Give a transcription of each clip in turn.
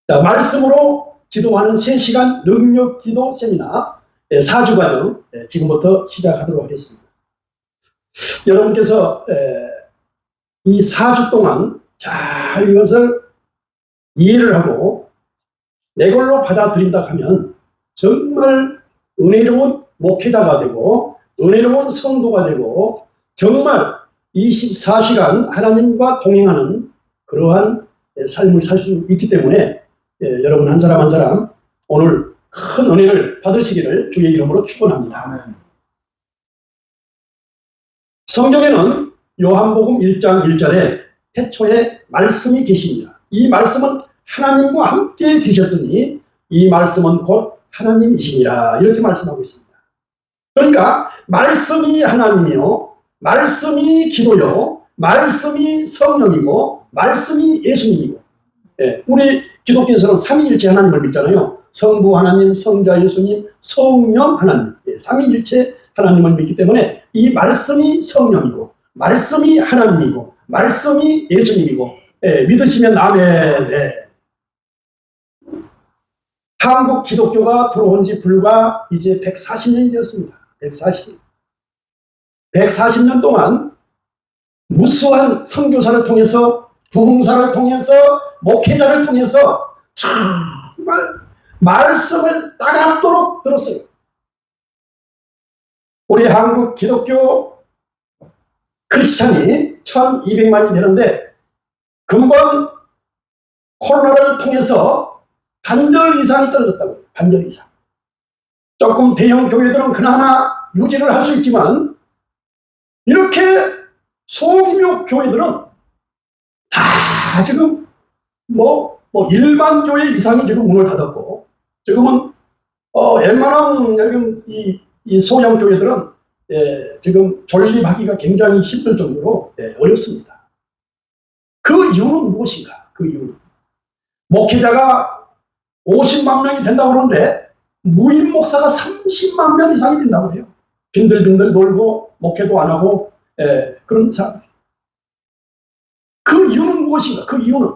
자, 말씀으로 기도하는 3시간 능력 기도 세미나 4주 과정 지금부터 시작하도록 하겠습니다. 여러분께서 이 4주 동안 잘 이것을 이해를 하고 내 걸로 받아들인다 하면 정말 은혜로운 목회자가 되고 은혜로운 성도가 되고 정말 24시간 하나님과 동행하는 그러한 삶을 살 수 있기 때문에 여러분 한 사람 한 사람 오늘 큰 은혜를 받으시기를 주의 이름으로 축원합니다. 성경에는 요한복음 1장 1절에 태초에 말씀이 계십니다. 이 말씀은 하나님과 함께 계셨으니 이 말씀은 곧 하나님이시니라 이렇게 말씀하고 있습니다. 그러니까 말씀이 하나님이요, 말씀이 기도요, 말씀이 성령이고 말씀이 예수님이고, 우리 기독교에서는 삼위일체 하나님을 믿잖아요. 성부 하나님, 성자 예수님, 성령 하나님, 삼위일체 하나님을 믿기 때문에 이 말씀이 성령이고 말씀이 하나님이고 말씀이 예수님이고 믿으시면 아멘. 한국 기독교가 들어온 지 불과 이제 140년이 되었습니다. 140년 동안 무수한 선교사를 통해서 부흥사를 통해서 목회자를 통해서 정말 말씀을 따갑도록 들었어요. 우리 한국 기독교 크리스찬이 1200만이 되는데 금번 코로나를 통해서 반절 이상이 떨어졌다고요. 반절 이상. 조금 대형 교회들은 그나마 유지를 할 수 있지만 이렇게 소규모 교회들은 다 지금 일반 교회 이상이 지금 문을 닫았고 지금은 웬만한 이 소형 교회들은 지금 존립하기가 굉장히 힘들 정도로 어렵습니다. 그 이유는 무엇인가? 그 이유는 목회자가 50만 명이 된다고 그러는데 무임 목사가 30만 명 이상이 된다고 해요. 빈들빈들 놀고 목회도 안 하고 그런 사람. 그 이유는 무엇인가? 그 이유는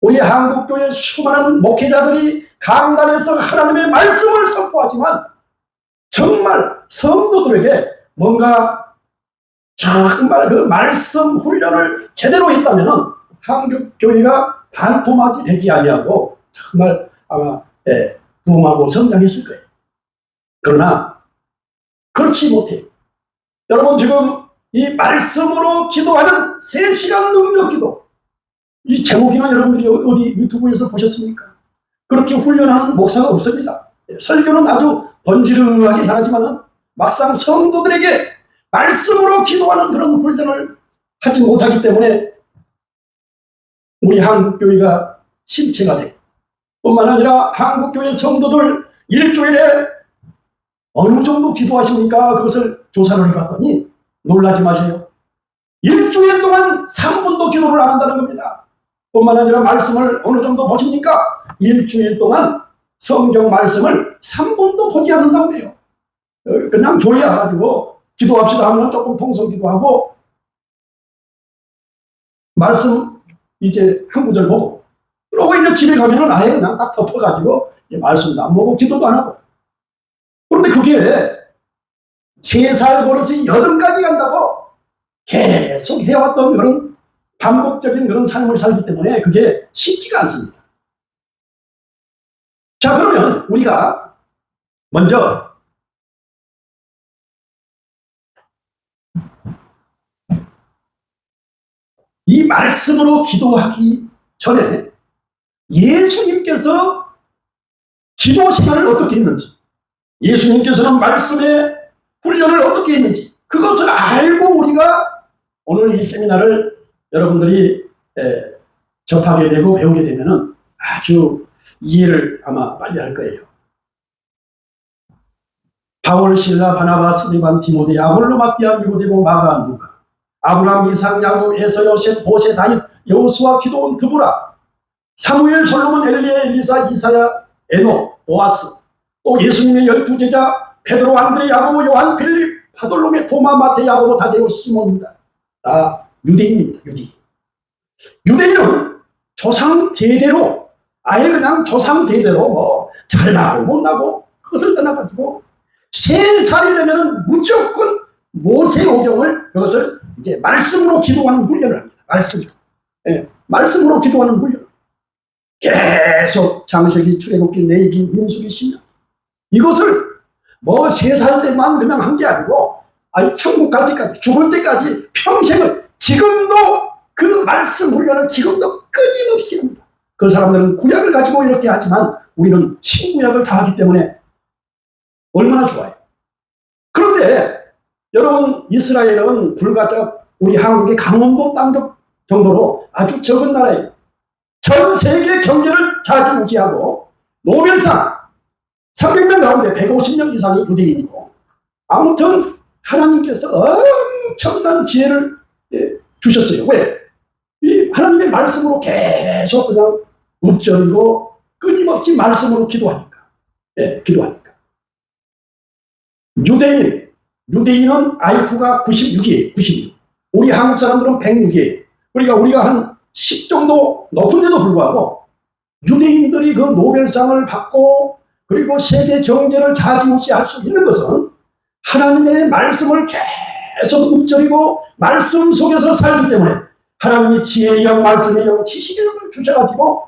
우리 한국교회 수많은 목회자들이 강단에서 하나님의 말씀을 선포하지만 정말 성도들에게 뭔가 정말 그 말씀 훈련을 제대로 했다면 한국교회가 반토막이 되지 아니하고 정말 아마 부흥하고 성장했을 거예요. 그러나 그렇지 못해요. 여러분 지금 이 말씀으로 기도하는 3시간 능력 기도, 이 제목이나 여러분들이 어디 유튜브에서 보셨습니까? 그렇게 훈련하는 목사가 없습니다. 설교는 아주 번지르르하게 잘하지만 막상 성도들에게 말씀으로 기도하는 그런 훈련을 하지 못하기 때문에 우리 한국교회가 실체가 되고 뿐만 아니라 한국교회 성도들 일주일에 어느 정도 기도하십니까? 그것을 조사를 해봤더니 놀라지 마세요. 일주일 동안 3분도 기도를 안 한다는 겁니다. 뿐만 아니라 말씀을 어느 정도 보십니까? 일주일 동안 성경 말씀을 3분도 보지 않는다고 해요. 그냥 교회에 와가지고 기도합시다 하면 조금 통성 기도하고 말씀 이제 한 구절 보고 그러고 이제 집에 가면은 아예 그냥 딱 덮어가지고 말씀도 안 보고 기도도 안 하고. 그런데 그게 3살 버릇이 80까지 간다고 계속 해왔던 그런 반복적인 그런 삶을 살기 때문에 그게 쉽지가 않습니다. 자, 그러면 우리가 먼저 이 말씀으로 기도하기 전에 예수님께서 기도 시간을 어떻게 했는지, 예수님께서는 말씀의 훈련을 어떻게 했는지 그것을 알고 우리가 오늘 이 세미나를 여러분들이 접하게 되고 배우게 되면 아주 이해를 아마 빨리 할 거예요. 바울, 실라, 바나바, 스데반, 디모데, 아볼로, 마띠아, 니고데모, 마가, 누가, 아브라함, 이삭, 야곱, 에서, 요셉, 모세, 다윗, 여호수아, 기도온, 드보라, 사무엘, 솔로몬, 엘리야, 엘리사, 이사야, 에노, 보아스, 또 예수님의 12제자 베드로, 안드레, 야고보, 요한, 빌립, 바돌로메, 토마, 마테, 야고보, 다데오, 시몬입니다. 다 유대인입니다. 유대인은 조상 대대로 아예 그냥 조상 대대로 뭐 잘 나고 못 나고 그것을 떠나가지고 3살이 되면 무조건 모세오경을 그것을 이제 말씀으로 기도하는 훈련을 합니다. 말씀으로. 예, 말씀으로 기도하는 훈련. 계속 창세기, 출애굽기, 레위기, 민수기, 신명. 이것을 뭐 3살 때만 그냥 한 게 아니고 아니 천국 갈 때까지 죽을 때까지 평생을 지금도 그 말씀 훈련을 지금도 끊임없이 합니다. 그 사람들은 구약을 가지고 이렇게 하지만 우리는 신구약을 다 하기 때문에 얼마나 좋아요. 그런데 여러분 이스라엘은 불과 우리 한국의 강원도 땅 정도로 아주 적은 나라예요. 전 세계 경제를 좌지우지하고 노벨상 300명 가운데 150명 이상이 유대인이고 아무튼 하나님께서 엄청난 지혜를 주셨어요. 왜? 이 하나님의 말씀으로 계속 그냥 읊조리고 끊임없이 말씀으로 기도하니까. 기도하니까. 유대인은 IQ가 96이에요. 96. 우리 한국 사람들은 106이에요. 그러니까 우리가 한 10 정도 높은데도 불구하고 유대인들이 그 노벨상을 받고 그리고 세계 경제를 좌지우지할 수 있는 것은 하나님의 말씀을 계속 읊조리고 말씀 속에서 살기 때문에 하나님이 지혜의 영, 말씀의 영, 지식의 영을 주셔가지고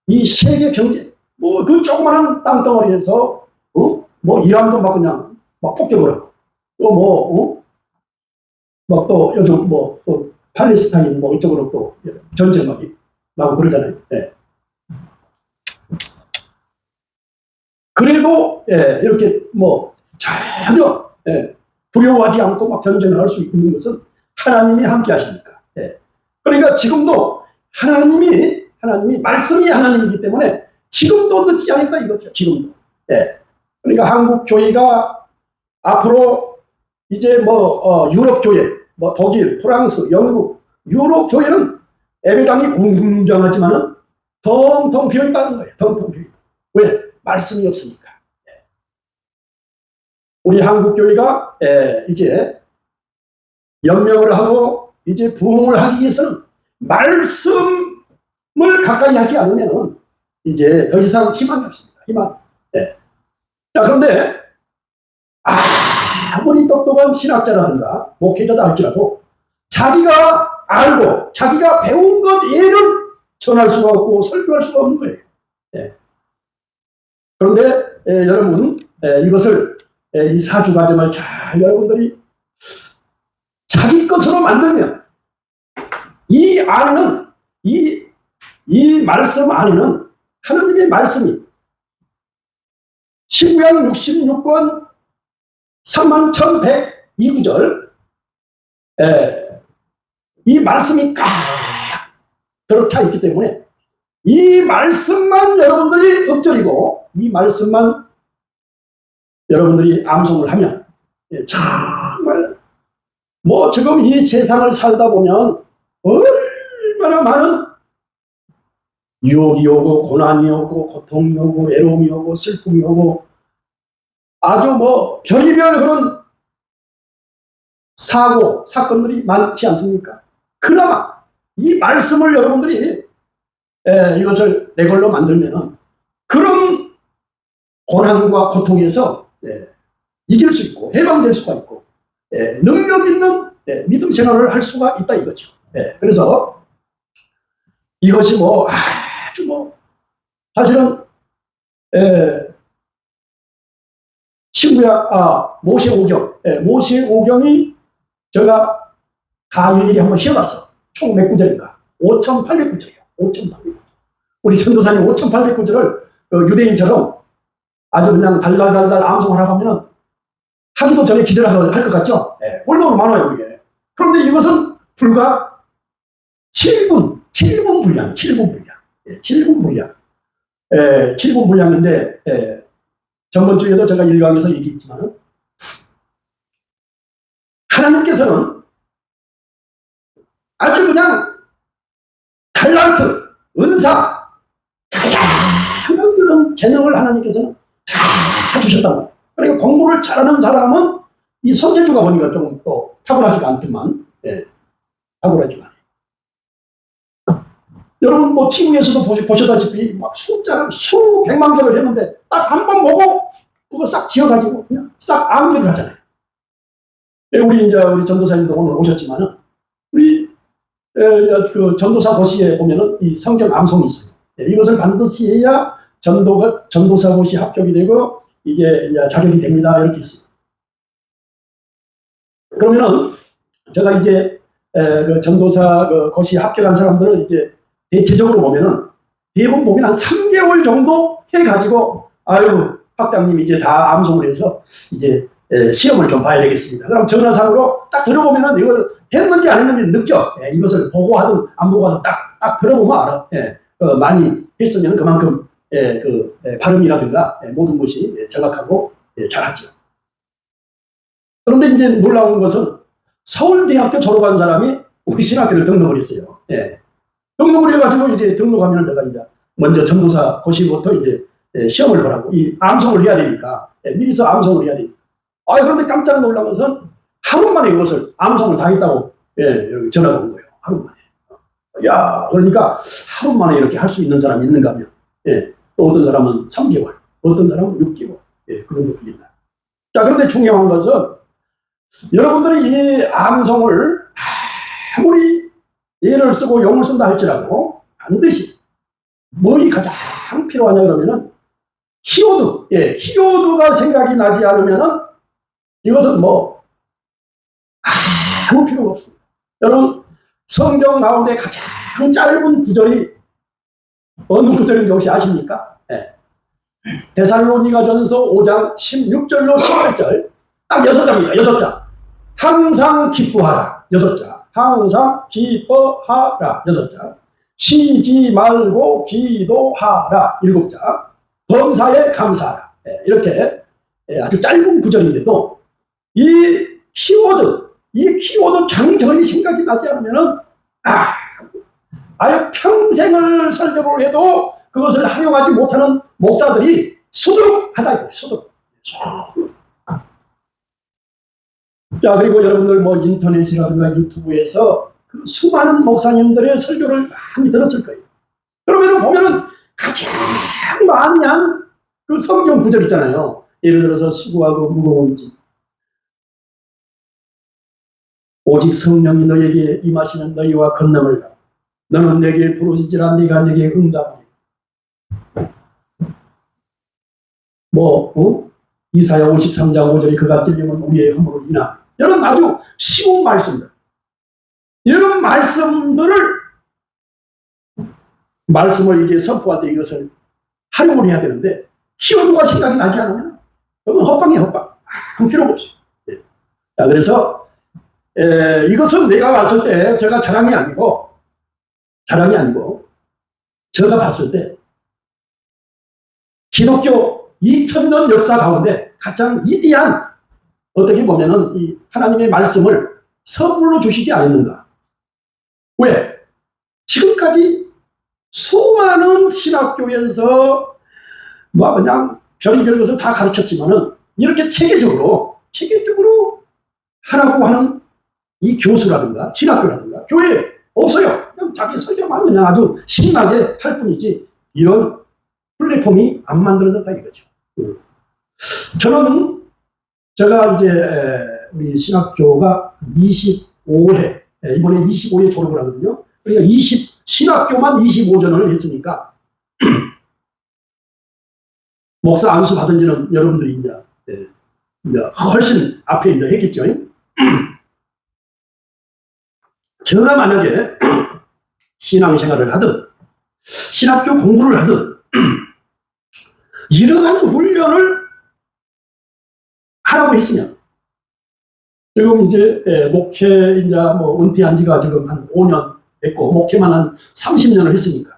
이 세계 경제, 뭐 그 조그마한 땅덩어리에서 뭐 이란도 막 그냥 막 폭격을 하고 또 막 또 요즘 또 팔레스타인 뭐 이쪽으로 또 전쟁 막 나고 그러잖아요. 예. 그래도 이렇게 뭐 전혀 두려워하지 않고 막 전쟁을 할 수 있는 것은 하나님이 함께 하시니까. 그러니까 지금도 하나님이 말씀이 하나님이기 때문에 지금도 늦지 않았다 이거죠. 지금도. 그러니까 한국 교회가 앞으로 이제 뭐 유럽 교회, 뭐 독일, 프랑스, 영국, 유럽 교회는 예배당이 웅장하지만은 텅텅 비어 있다는 거예요. 텅텅 비어 있다. 왜? 말씀이 없으니까. 우리 한국 교회가 이제 연명을 하고 이제 부흥을 하기 위해서는 말씀을 가까이 하지 않으면 이제 더 이상 희망이 없습니다. 희망. 자, 그런데 아무리 똑똑한 신학자라든가 목회자다 할지라도 자기가 알고 자기가 배운 것 예를 전할 수가 없고 설교할 수가 없는 거예요. 그런데 여러분 이것을 이 사주 과정을 잘 여러분들이 자기 것으로 만들면 이 안에는 이 말씀 안에는 하나님의 말씀이 신구약 66권 31,102구절 이 말씀이 꽉 들어차 있기 때문에 이 말씀만 여러분들이 읊조리고 이 말씀만 여러분들이 암송을 하면 정말 뭐 지금 이 세상을 살다 보면 얼마나 많은 유혹이 오고 고난이 오고 고통이 오고 외로움이 오고 슬픔이 오고 아주 뭐 별의별 그런 사고 사건들이 많지 않습니까? 그나마 이 말씀을 여러분들이 이것을 내 걸로 만들면은 그런 고난과 고통에서 이길 수 있고 해방될 수가 있고 능력 있는 믿음 생활을 할 수가 있다 이거죠. 그래서 이것이 뭐 아주 뭐 사실은 신구약 모세오경 모세오경이 제가 다 일일이 한번 시험봤어. 총 몇 구절인가? 5,800구절이요. 5,800구절. 우리 전도사님 5,800구절을 유대인처럼 아주 그냥 달달달달 암송을 하고 하면은 하기도 전에 기절할 것 같죠? 얼마나 많아요, 이게. 그런데 이것은 불과 7분 분량, 7분 분량. 7분 분량. 7분 분량인데, 전번 주에도 제가 1강에서 얘기했지만, 하나님께서는 아주 그냥 달란트, 은사, 다양한 그런 재능을 하나님께서는 다 주셨단 말이에요. 그러니까 공부를 잘하는 사람은 이 손재주가 보니까 좀 또 탁월하지가 않지만, 탁월하지만. 여러분 뭐 TV에서도 보셨다시피 막 수백만 개를 했는데 딱 한 번 보고 그거 싹 지어가지고 그냥 싹 암기를 하잖아요. 우리 전도사님도 오늘 오셨지만은 우리 그 전도사 고시에 보면은 이 성경 암송이 있어요. 이것을 반드시 해야 전도사 고시 합격이 되고 이게 이제 자격이 됩니다. 이렇게 있어요. 그러면은 제가 이제 그 전도사 그 고시 합격한 사람들을 이제 대체적으로 보면은 대부분 보면 한 3개월 정도 해가지고 아유 학장님 이제 다 암송을 해서 이제 시험을 좀 봐야 되겠습니다. 그럼 전화상으로 딱 들어보면은 이걸 했는지 안 했는지 느껴. 이것을 보고 하든 안 보고 하든 딱 들어보면 알아. 많이 했으면 그만큼 발음이라든가 모든 것이 정확하고 잘하죠. 그런데 이제 놀라운 것은 서울대학교 졸업한 사람이 우리 신학교를 등록을 했어요. 등록을 해가지고 이제 등록하면 내가 이제 먼저 전도사 고시부터 이제 시험을 보라고 이 암송을 해야 되니까 미리서 암송을 해야 되니까. 그런데 깜짝 놀란 것은 하루 만에 이것을 암송을 다 했다고 전화가 온 거예요. 하루 만에. 야, 그러니까 하루 만에 이렇게 할 수 있는 사람이 있는가 하면 또 어떤 사람은 3개월, 어떤 사람은 6개월 그 정도 걸린다. 자, 그런데 중요한 것은 여러분들이 이 암송을 아무리 예를 쓰고 용을 쓴다 할지라도 반드시 뭐이 가장 필요하냐 그러면은 키워드, 키워드가 생각이 나지 않으면은 이것은 뭐 아무 필요가 없습니다. 여러분 성경 가운데 가장 짧은 구절이 어느 구절인지 혹시 아십니까? 데살로니가전서 5장 16절로 18절 딱 6자입니다. 6자. 항상 기뻐하라. 6자. 항상 기뻐하라. 6자. 쉬지 말고 기도하라. 7자. 범사에 감사하라. 이렇게 아주 짧은 구절인데도 이 키워드 장전이 생각이 나지 않으면은 아예 평생을 설교를 해도 그것을 활용하지 못하는 목사들이 수두룩하다. 수두룩. 자, 그리고 여러분들 뭐 인터넷이라든가 유튜브에서 그 수많은 목사님들의 설교를 많이 들었을 거예요. 그러면은 보면은 가장 많이 한 그 성경 구절 있잖아요. 예를 들어서 수고하고 무거운 짐. 오직 성령이 너에게 임하시는 너희와 건너을 가. 너는 내게 부르짖으라 네가 내게 응답하리. 이사야 53장 5절에 그가 찔림은 우리의 허물로 인하. 이런 아주 쉬운 말씀들. 이런 말씀을 이제 선포할 때 이것을 활용을 해야 되는데 키워드가 생각이 나지 않으면 그건 헛방이에요, 헛방. 아무 필요가 없어요. 자, 그래서 이것은 내가 봤을 때 제가 자랑이 아니고 제가 봤을 때 기독교 2000년 역사 가운데 가장 위대한 어떻게 보면은 이 하나님의 말씀을 선물로 주시지 않았는가. 왜? 지금까지 수많은 신학교에서 뭐 그냥 별의별 것을 다 가르쳤지만은 이렇게 체계적으로 하라고 하는 이 교수라든가 신학교라든가 교회에 없어요. 그냥 자기 설교만 그냥 아주 신나게 할 뿐이지 이런 플랫폼이 안 만들어졌다 이거죠. 제가 이제 우리 신학교가 25회 이번에 25회 졸업을 하거든요. 그러니까 신학교만 25전을 했으니까 목사 안수 받은 지는 여러분들이 이제 훨씬 앞에 이제 했겠죠. 제가 만약에 신앙생활을 하든 신학교 공부를 하든 이러한 훈련을 하라고 했으면 지금 이제 목회 이제 뭐 은퇴한 지가 지금 한 5년 됐고 목회만 한 30년을 했으니까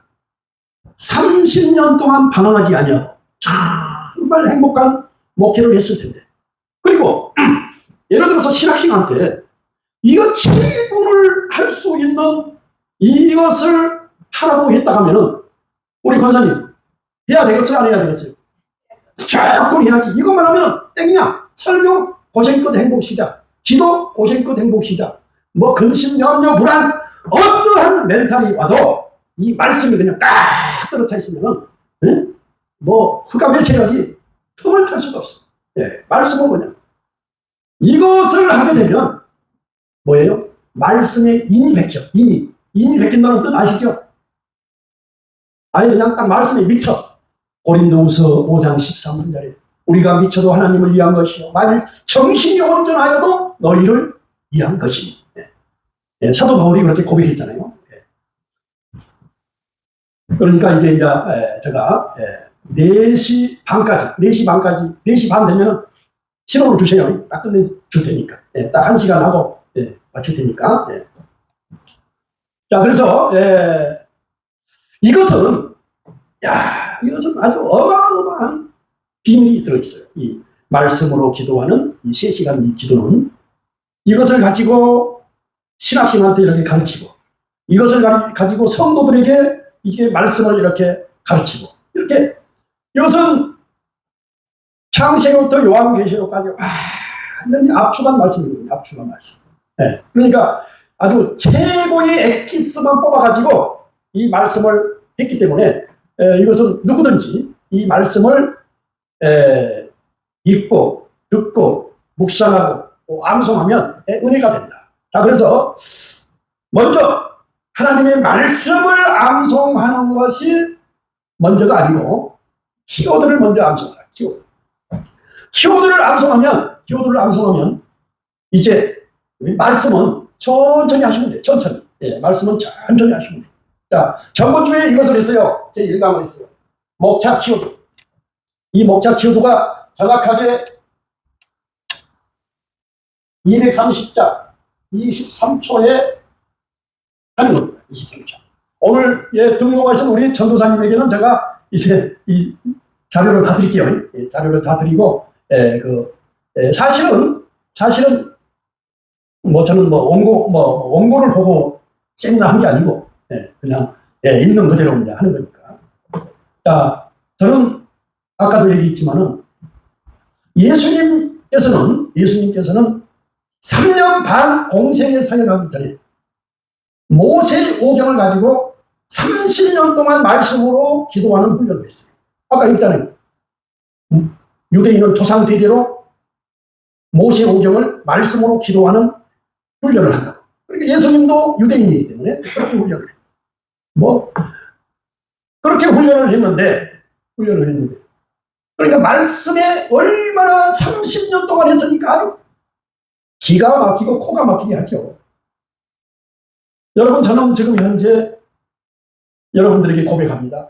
30년 동안 방황하지 아니하고 정말 행복한 목회를 했을 텐데 그리고 예를 들어서 신학생한테 이거 7분을 할 수 있는 이것을 하라고 했다 하면은 우리 권사님 해야 되겠어요? 안 해야 되겠어요? 무조건 해야지. 이것만 하면은 땡이야. 설교 고생 끝 행복 시작. 기도 고생 끝 행복 시작. 뭐 근심 염려 불안 어떠한 멘탈이 와도 이 말씀이 그냥 꽉 떨어져 있으면은, 예? 뭐, 흑암 매체각이 틈을 탈 수가 없어. 예, 말씀은 뭐냐. 이것을 하게 되면, 뭐예요? 말씀에 인이 베껴. 인이 베낀다는 뜻 아시죠? 아니, 그냥 딱 말씀에 미쳐. 고린도후서 5장 13절에 우리가 미쳐도 하나님을 위한 것이요. 만일 정신이 온전하여도 너희를 위한 것이니. 예. 예, 사도 바울이 그렇게 고백했잖아요. 예. 그러니까 이제 제가 4시 반까지, 4시 반 되면 신호를 주세요. 딱 끝내 줄 테니까. 예, 딱 1시간 하고 마칠 테니까. 예. 자, 그래서 이것은 아주 어마어마한 비밀이 들어있어요. 이 말씀으로 기도하는 이 3시간 이 기도는 이것을 가지고 신학생한테 이렇게 가르치고 이것을 가지고 성도들에게 이게 말씀을 이렇게 가르치고 이렇게 이것은 창세기부터 요한계시록까지 완전히 압축한 말씀입니다. 압축한 말씀. 네. 그러니까 아주 최고의 엑기스만 뽑아가지고 이 말씀을 했기 때문에 이것은 누구든지 이 말씀을 읽고 듣고 묵상하고 암송하면 은혜가 된다. 자, 그래서 먼저 하나님의 말씀을 암송하는 것이 먼저가 아니고 키워드를 먼저 암송하라. 키워드를 암송하면 이제 말씀은 천천히 하시면 돼요. 천천히. 예, 말씀은 천천히 하시면 돼요. 자, 전번 주에 이것을 했어요. 제 1강을 했어요. 목차 키워드. 이 목차 키워드가 정확하게 230자 23초에 하는 겁니다. 23초. 오늘 등록하신 우리 전도사님에게는 제가 이제 이 자료를 다 드릴게요. 자료를 다 드리고 사실은 뭐 저는 원고를 보고 세미나 한 게 아니고 그냥 있는 그대로 이제 하는 거니까. 자, 저는 아까도 얘기했지만은 예수님께서는 3년 반 공생에 사역하기 전에 모세의 오경을 가지고 30년 동안 말씀으로 기도하는 훈련을 했어요. 아까 얘기했잖아요. 유대인은 조상 대대로 모세의 오경을 말씀으로 기도하는 훈련을 한다고. 그러니까 예수님도 유대인이기 때문에 그렇게 훈련을 해요. 그렇게 훈련을 했는데 그러니까 말씀에 얼마나 30년 동안 했으니까 아주 기가 막히고 코가 막히게 하죠. 여러분, 저는 지금 현재 여러분들에게 고백합니다.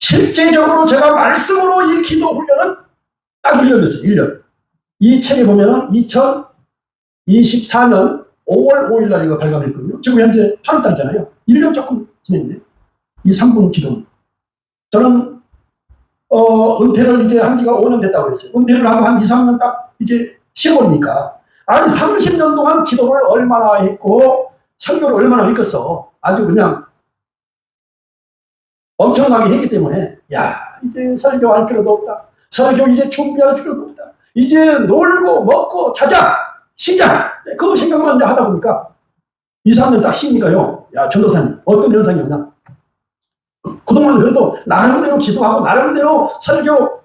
실제적으로 제가 말씀으로 이 기도 훈련은 딱 1년 됐어요. 1년. 이 책에 보면은 2024년 5월 5일 날 이거 발간했거든요. 지금 현재 8월달이잖아요. 1년 조금 지냈네. 이 3분 기도. 저는 은퇴를 이제 한 지가 5년 됐다고 그랬어요. 은퇴를 하고 한 2, 3년 딱 이제 쉬어보니까 아니 30년 동안 기도를 얼마나 했고 설교를 얼마나 했겠어. 아주 그냥 엄청나게 했기 때문에 이제 설교할 필요도 없다. 설교 이제 준비할 필요도 없다. 이제 놀고 먹고 자자 시작 그 생각만 이제 하다 보니까 2, 3년 딱 쉬니까요. 전도사님 어떤 현상이 오냐. 그동안 그래도 나름대로 기도하고 나름대로 설교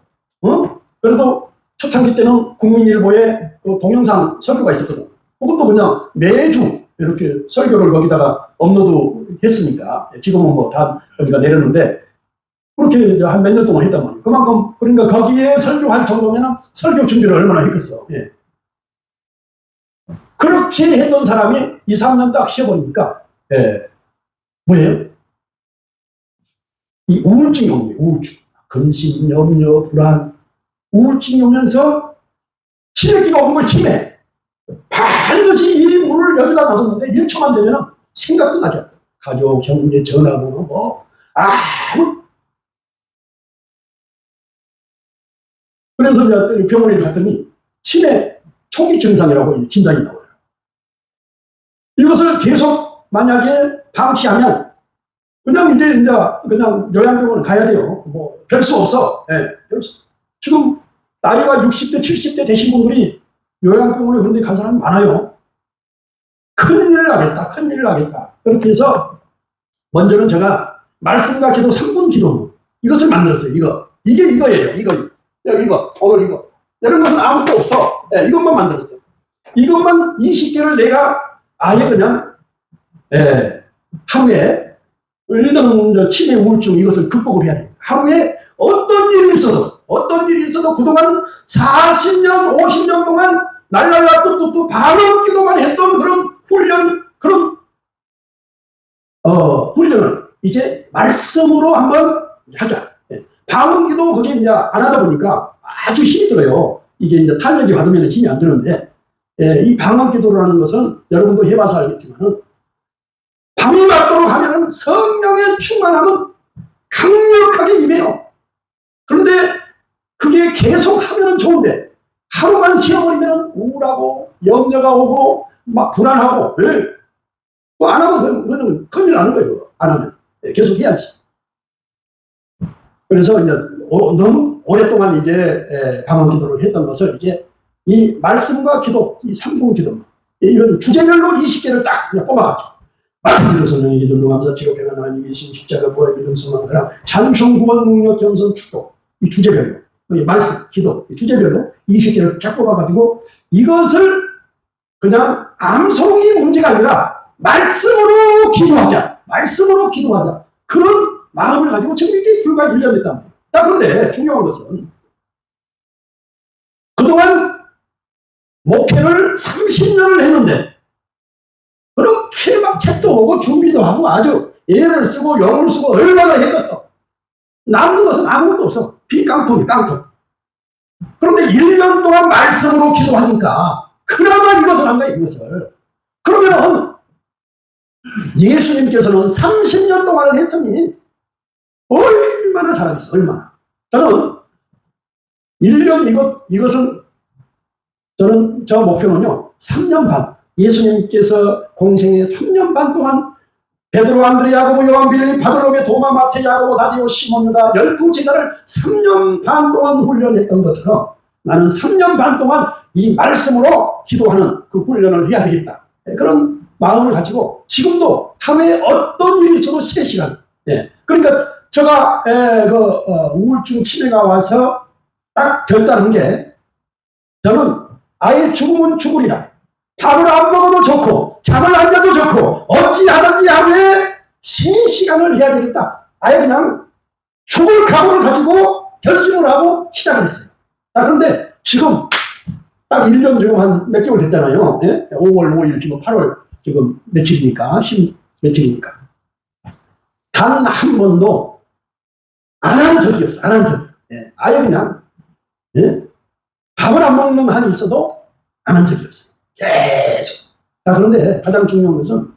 그래도 초창기 때는 국민일보에 그 동영상 설교가 있었거든. 그것도 그냥 매주 이렇게 설교를 거기다가 업로드 했으니까 지금은 뭐 다 거기가 내렸는데 그렇게 한 몇 년 동안 했단 말이에요. 그만큼 그러니까 거기에 설교할 정도면 설교 준비를 얼마나 했겠어. 예. 그렇게 했던 사람이 2, 3년 딱 쉬어보니까 뭐예요? 이 우울증이 오는 거예요. 우울증. 근심, 염려, 불안. 우울증이 오면서 치매기가 오는 걸 치매. 반드시 이 문을 여기다 놔뒀는데 1초만 되면 생각도 나지 않아요. 가족, 형제, 전화번호 아무. 그래서 이제 병원에 갔더니 치매 초기 증상이라고 진단이 나와요. 이것을 계속 만약에 방치하면 그냥 그냥 요양병원 가야 돼요. 뭐 별 수 없어. 지금 나이가 60대, 70대 되신 분들이 요양병원에 그런 데 간 사람이 많아요. 큰일 나겠다. 그렇게 해서 먼저는 제가 말씀과 기도 3분 기도 이것을 만들었어요. 이게 이거예요. 이거 오늘 이거 이런 것은 아무것도 없어. 예, 이것만 만들었어요. 이것만 20개를 내가 아예 그냥 하루에 일단은 치매 우울증 이것을 극복을 해야 돼요. 하루에 어떤 일이 있어도 그동안 40년 50년 동안 날랄라 뚝뚝뚝 반응 기도만 했던 그런 훈련을 이제 말씀으로 한번 하자. 방언 기도 그게 이제 안 하다 보니까 아주 힘이 들어요. 이게 이제 탄력이 받으면 힘이 안 드는데, 이 방언 기도라는 것은 여러분도 해봐서 알겠지만은, 밤이 맞도록 하면은 성령의 충만함은 강력하게 임해요. 그런데 그게 계속 하면은 좋은데, 하루만 쉬어버리면 우울하고, 염려가 오고, 막 불안하고, 뭐 안 하면 그건 큰일 나는 거예요. 안 하면. 계속 해야지. 그래서 이제 너무 오랫동안 이제 방언 기도를 했던 것을 이제 이 말씀과 기도, 이 3분 기도, 이런 주제별로 20개를 딱 그냥 뽑아가지고 말씀으로 성령에게 전도 감사 치료 평안 하나님의 신 십자가 부활 믿음 소망 사랑 찬송 구원 능력 겸손 축복 이 주제별로 이 말씀 기도 이 주제별로 20개를 쫙 뽑아가지고 이것을 그냥 암송이 문제가 아니라 말씀으로 기도하자 그런 마음을 가지고 지금 이제 불과 1년 됐단 말이에요. 그런데 중요한 것은 그동안 목회를 30년을 했는데 그렇게 막 책도 보고 준비도 하고 아주 애를 쓰고 영을 쓰고 얼마나 했겠어. 남는 것은 아무것도 없어. 빈깡통이 깡통. 그런데 1년 동안 말씀으로 기도하니까 그나마 이것을 한 거야. 이것을. 그러면 예수님께서는 30년 동안을 했으니 얼마나 잘하겠어. 얼마나. 저는 1년 이것은 저는 저 목표는요 3년 반 예수님께서 공생의 3년 반 동안 베드로 안드레 야고보 요한 빌리 바돌로메 도마 마테 야고보 다디오 시몬 유다 12제자를 3년 반 동안 훈련했던 것처럼 나는 3년 반 동안 이 말씀으로 기도하는 그 훈련을 해야 되겠다. 그런 마음을 가지고 지금도 하루에 어떤 일이 있어도 3시간. 그러니까 제가 우울증 치매가 와서 딱 결단한 게 저는 아예 죽으면 죽으리라. 밥을 안 먹어도 좋고 잠을 안 자도 좋고 어찌하든지 하루에 3시간을 해야 되겠다. 아예 그냥 죽을 각오를 가지고 결심을 하고 시작을 했어요. 그런데 지금 딱 1년 지금 한 몇 개월 됐잖아요. 5월 5일 지금 8월 지금 며칠입니까? 10 며칠입니까? 단 한 번도 안 한 적이 없어. 아예 그냥 밥을 안 먹는 한이 있어도 안 한 적이 없어요. 계속. 그런데 가장 중요한 것은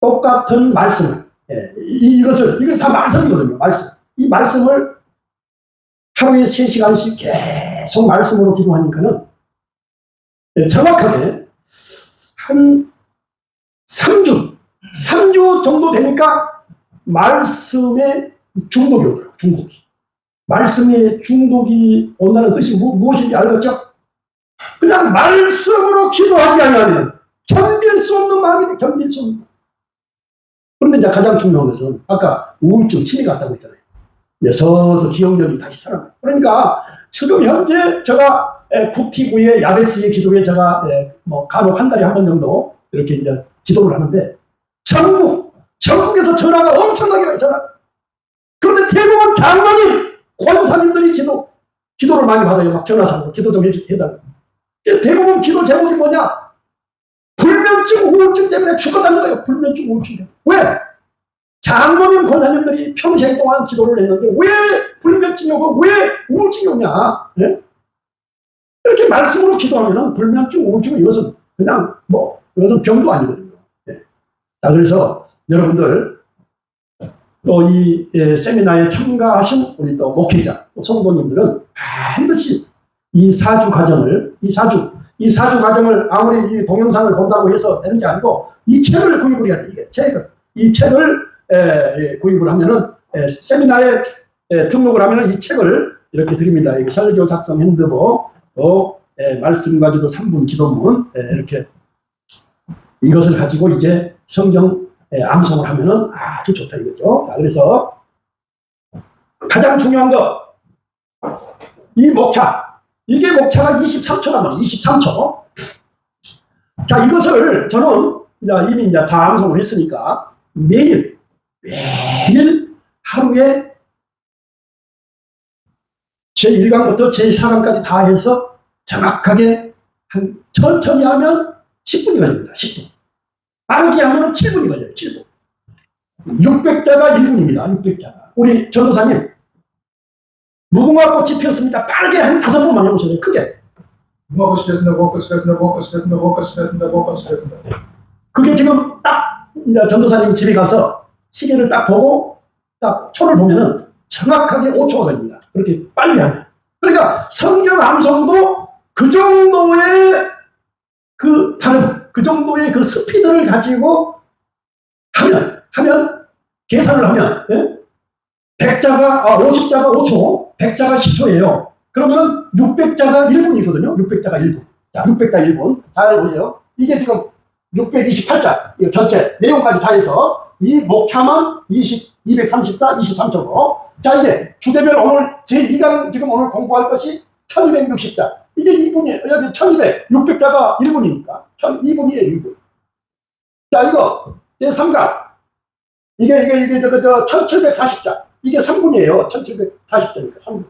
똑같은 말씀을 이거 다 말씀이거든요. 말씀. 이 말씀을 하루에 3시간씩 계속 말씀으로 기도하니까는 정확하게 한 3주 정도 되니까 말씀에 중독이 오더라고요. 말씀에 중독이 온다는 뜻이 무엇인지 알겠죠? 그냥 말씀으로 기도하지 않으면 견딜 수 없는 마음이 견딜 수 없는. 그런데 이제 가장 중요한 것은 아까 우울증 치매가 왔다고 했잖아요. 서서 기억력이 다시 살아나요. 그러니까 지금 현재 제가 국티구의 야베스의 기도에 제가 간혹 한 달에 한 번 정도 이렇게 이제 기도를 하는데 전국에서 전화가 엄청나게 와요. 그런데 대부분 장로님, 권사님들이 기도를 많이 받아요. 막 전화상으로 기도 좀 해달라고. 대부분 기도 제목이 뭐냐? 불면증, 우울증 때문에 죽었다는 거예요. 불면증, 우울증 때문에. 왜? 장로님, 권사님들이 평생 동안 기도를 했는데 왜 불면증이 오고 왜 우울증이 오냐? 이렇게 말씀으로 기도하면 불면증, 우울증 이것은 그냥 이것은 병도 아니거든요. 그래서 여러분들 또 이 세미나에 참가하신 우리 또 목회자, 또 성도님들은 반드시 이 4주 과정을 아무리 이 동영상을 본다고 해서 되는 게 아니고 이 책을 구입을 해야 돼. 이 책을 구입을 하면은 세미나에 등록을 하면은 이 책을 이렇게 드립니다. 설교 작성 핸드북 또 말씀 가지고 3분 기도문 이렇게 이것을 가지고 이제 성경 암송을 하면은 아주 좋다 이거죠. 자, 그래서 가장 중요한 거, 이 목차. 이게 목차가 23초란 말이에요. 23초. 자, 이것을 저는 이미 다 암송을 했으니까 매일 하루에 제1강부터 제4강까지 다 해서 정확하게 천천히 하면 10분이 걸립니다. 10분. 빠르게 하면 7분이 걸려요. 7분. 600자가 1분입니다. 600자가. 우리 전도사님, 무궁화 꽃이 피었습니다. 빠르게 한 5번만 해보셔요. 크게. 무궁화꽃이 피었습니다. 무궁화꽃이 피었습니다. 무궁화꽃이 피었습니다. 무궁화꽃이 피었습니다. 무궁화꽃이 피었습니다. 그게 지금 딱 전도사님 집에 가서 시계를 딱 보고 딱 초를 보면은 정확하게 5초가 걸립니다. 그렇게 빨리 하면. 그러니까 성경 암송도 그 정도의 그 발음, 그 정도의 그 스피드를 가지고 하면 계산을 하면 100자가 50자가 5초, 100자가 10초예요. 그러면 600자가 1분이거든요. 600자가 1분. 자, 600자 1분. 잘 보세요. 이게 지금 628자 전체 내용까지 다 해서 이 목차만 234, 23초고. 자, 이제 주제별 오늘 제2강 지금 오늘 공부할 것이 1260자. 이게 2분이에요. 여기 1200, 600자가 1분이니까 2분이에요, 2분. 자, 이거 제3강. 이게 1740자. 이게 3분이에요. 1740자니까 3분.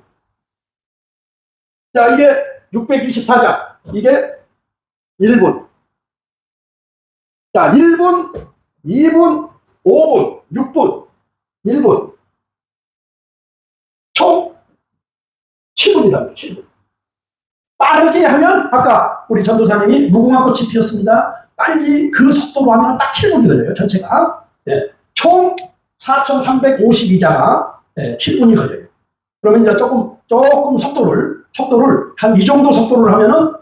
자, 이게 624자. 이게 1분. 자, 1분, 2분, 5분, 6분, 1분. 총 7분이다. 7분. 빠르게 하면 아까 우리 전도사님이 무궁화꽃이 피었습니다. 빨리 그 속도로 하면 딱 7분이 걸려요. 전체가. 네. 총 4352자가 7분이 걸려요. 그러면 이제 조금 속도를 한 이 정도 속도를 하면은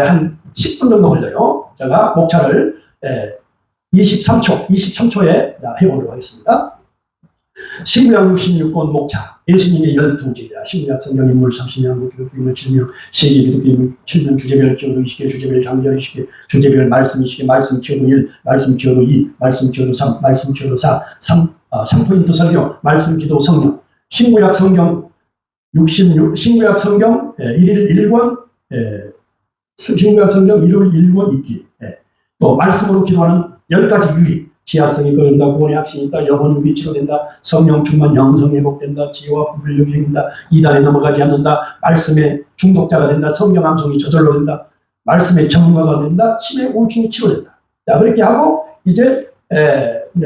한 10분 정도 걸려요. 제가 목차를 23초에 해보도록 하겠습니다. 신구약 66권 목차, 예수님의 12제자, 신구약 성경 인물 30명, 기독교 인물 7명, 세계 기독교 인물 7명, 주제별 키워도 20개, 주제별 장별 20개, 주제별 말씀 20개, 말씀 키워도 1, 말씀 키워도 2, 말씀 키워도 3, 말씀 키워도 4, 3포인트 설교, 말씀 기도 성령, 신구약 성경 66, 신구약 성경 1일 1권, 신구약 성경 1일 1권 읽기, 또 말씀으로 기도하는 10가지 유의, 지하성이 끓는다, 구원의 확신이 있다, 영혼 유비 치료된다, 성령 충만 영성 회복된다, 지혜와 분별력이 생긴다, 이단에 넘어가지 않는다, 말씀의 중독자가 된다, 성경 암송이 저절로 된다, 말씀의 전문가가 된다, 치매 우울증이 치료된다. 자, 그렇게 하고 이제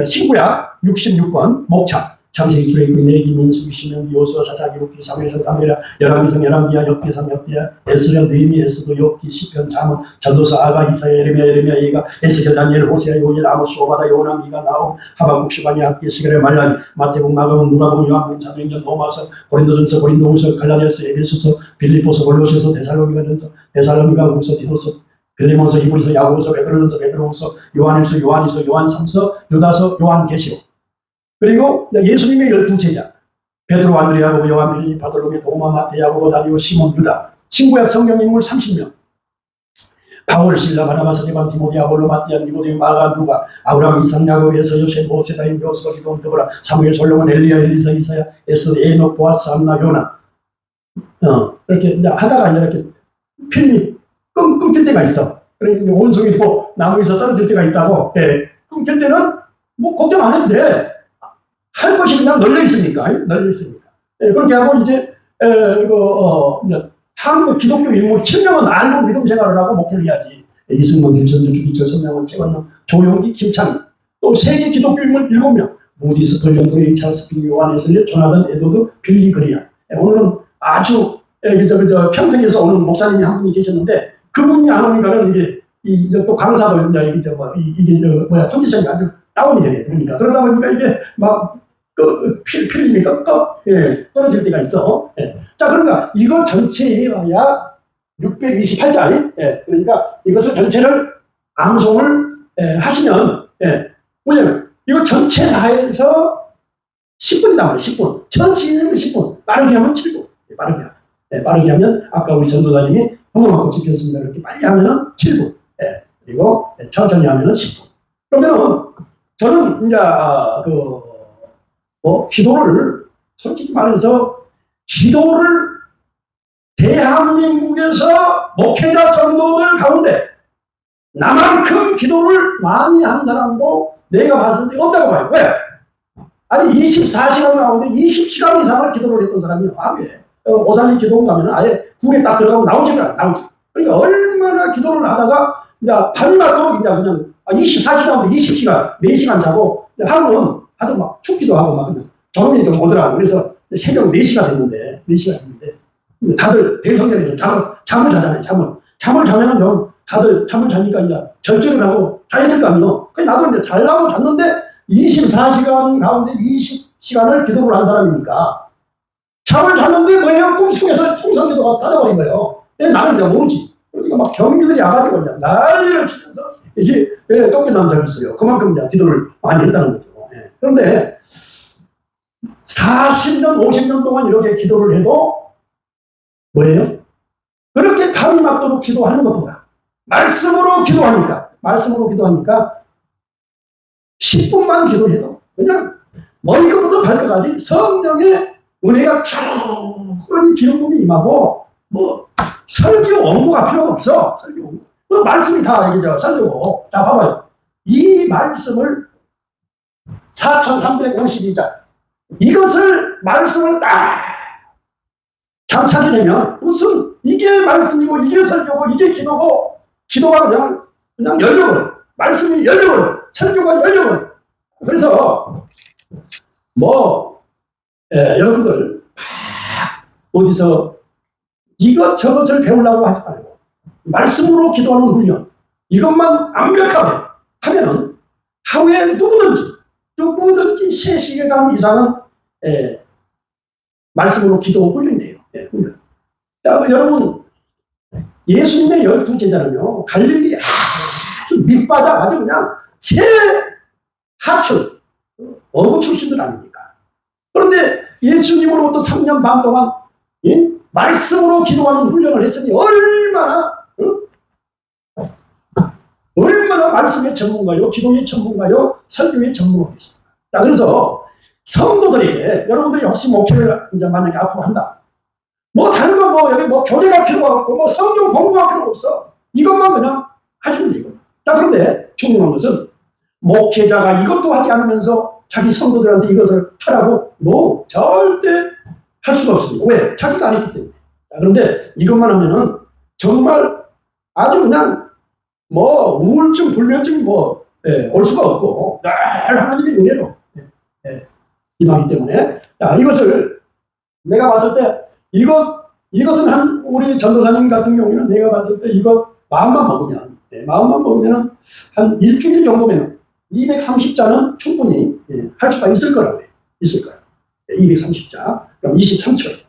신구약 66권 목차, 창세기 출애굽기 내기 민수기 신명기 요수아 사사기 록기 사무엘상 사무엘하 열왕기상 열왕기야 엽기상 엽기야 에스라 느헤미야 에스도 엽기 시편 잠언 전도서 아가 이사야 예레미야 예가 에스겔 다니엘 호세아 요엘 아모스 오바다 요나 미가 나옴 하박국 슈바니 학기 시그레 말라기 마태복음 마가복음 누가복음 요한복음 사도행전 로마서 고린도전서 고린도후서 갈라디아서 에베소서 빌립보서 골로새서 데살로니가전서 데살로니가후서 디도서 빌레몬서 히브리서 야고보서 베드로전서 베드로후서 요한일서 요한이서 요한삼서 유다서 요한계시록. 그리고 예수님의 12제자 베드로, 안드레, 야고보, 요한, 빌립, 바돌로메, 도마, 마태, 야고보, 다디오, 시몬, 유다. 신구약 성경인물 30명. 바울, 실라, 바나바, 스데반, 디모데, 아볼로, 마띠아, 니고데요, 마가, 누가, 아브라함, 이삭, 야곱, 에서, 요셉, 모세, 다윗, 요수아, 기돈, 드보라, 사무엘, 솔로몬, 엘리야, 엘리사, 이사야, 에스, 에녹, 보아스, 안나, 요나. 이렇게 하다가 이렇게 필름이 끊길 때가 있어. 그러니까 온송이도 나무에서 떨어질 때가 있다고. 끊길 때는 뭐 걱정 안 해도 돼. 할 것이 그냥 널려 있으니까. 그렇게 하고 이제 한국 기독교 인물 7명은 알고 믿음 생활을 하고 목회를 해야지. 이승만, 김선주, 주기철, 손명원, 최건영, 조용기, 김창희. 또 세계 기독교 인물 7명. 모디스, 컬리언, 찰스, 비, 요한, 에슬리, 조나단, 에도드, 빌리, 그리아. 오늘은 아주 평택에서 오는 목사님이 한 분이 계셨는데 그분이 안 오니까는 이게 또 강사도 컨디션이 아주 다운이 되네. 그러다 보니까 이게 막 필름이 떨어질 때가 있어. 자, 그러니까 이거 전체에 와야 628자리. 그러니까 이것을 전체를 암송을 하시면 뭐냐면 이거 전체 다 해서 10분이다 말이야. 10분. 전체는 10분. 빠르게 하면 7분. 빠르게 하면 아까 우리 전도사님이 무궁화꽃이 피었습니다. 이렇게 빨리 하면은 7분. 그리고 천천히 하면은 10분. 그러면은 저는 이제 기도를 솔직히 말해서 기도를 대한민국에서 목회자 성도들 가운데 나만큼 기도를 많이 한 사람도 내가 봤을 때 없다고 봐요. 왜? 아니 24시간 가운데 20시간 이상을 기도를 했던 사람이 아무에 오살리 기도원 가면 아예 굴에 딱 들어가고 나오지가 나오지. 그러니까 얼마나 기도를 하다가 이제 밤이 맞도록 이제 그냥 24시간부터 20시간 4시간 자고 하루는 아주 막 춥기도 하고 막 그냥 졸음이 좀 오더라고. 그래서 새벽 4시가 됐는데 4시가 됐는데 다들 대성전에서 잠을 자잖아요. 잠을 자면은 좀 다들 잠을 자니까 이제 절제를 하고 자야 될 거 아니에요. 그래서 나도 이제 자려고 잤는데 24시간 가운데 20시간을 기도를 한 사람이니까 잠을 잤는데 뭐예요? 꿈속에서 통성기도가 따져버린 거예요. 나는 이제 모르지. 그러니까 막 경비들이 와가지고 그냥 난리를 치면서 이제 쫓겨난 적이 있어요. 그만큼 이제 기도를 많이 했다는 거죠. 그런데 40년, 50년 동안 이렇게 기도를 해도 뭐예요? 그렇게 감이 맞도록 기도하는 것보다 말씀으로 기도하니까 10분만 기도해도 그냥 머리끝부터 발끝까지 성령의 은혜가 충분히 기름붐이 임하고 뭐 설교 원고가 필요가 없어. 설교 원고. 그 말씀이 다 얘기죠. 설교고. 자 봐봐요. 이 말씀을 4352장 이것을 말씀을 딱 잠차게 되면 무슨 이게 말씀이고 이게 설교고 이게 기도고 기도가 그냥 열려버려. 말씀이 열려버려. 설교가 열려버려. 그래서 여러분들 어디서 이것저것을 배우려고 하지 말고 말씀으로 기도하는 훈련 이것만 완벽하게 하면은 하루에 누구든지 3시간 이상은 말씀으로 기도 훈련이 돼요. 훈련. 자, 여러분 예수님의 12제자는요 갈릴리 아주 밑바닥 아주 그냥 하층 어부 출신들 아닙니까? 그런데 예수님으로부터 3년 반 동안 말씀으로 기도하는 훈련을 했으니 얼마나 말씀의 전문가요, 기도의 전문가요, 설교의 전문가겠습니까? 자, 그래서 성도들에게 여러분들이 혹시 목회를 이제 만약에 앞으로 한다. 다른 거 여기 교재가 필요가 없고 성경 공부가 필요가 없어. 이것만 그냥 하시면 되고. 자, 그런데 중요한 것은 목회자가 이것도 하지 않으면서 자기 성도들한테 이것을 하라고 절대 할 수가 없습니다. 왜? 자기가 안 했기 때문에. 자, 그런데 이것만 하면은 정말 아주 그냥 우울증, 불면증이 올 수가 없고 늘 하나님의 은혜로 임하기 때문에 자, 이것을 내가 봤을 때 이것은 우리 전도사님 같은 경우는 내가 봤을 때 이거 마음만 먹으면 한 일주일 정도면 230자는 충분히 할 수가 있을 거라고 해요. 있을 거야. 230자. 그럼 23초.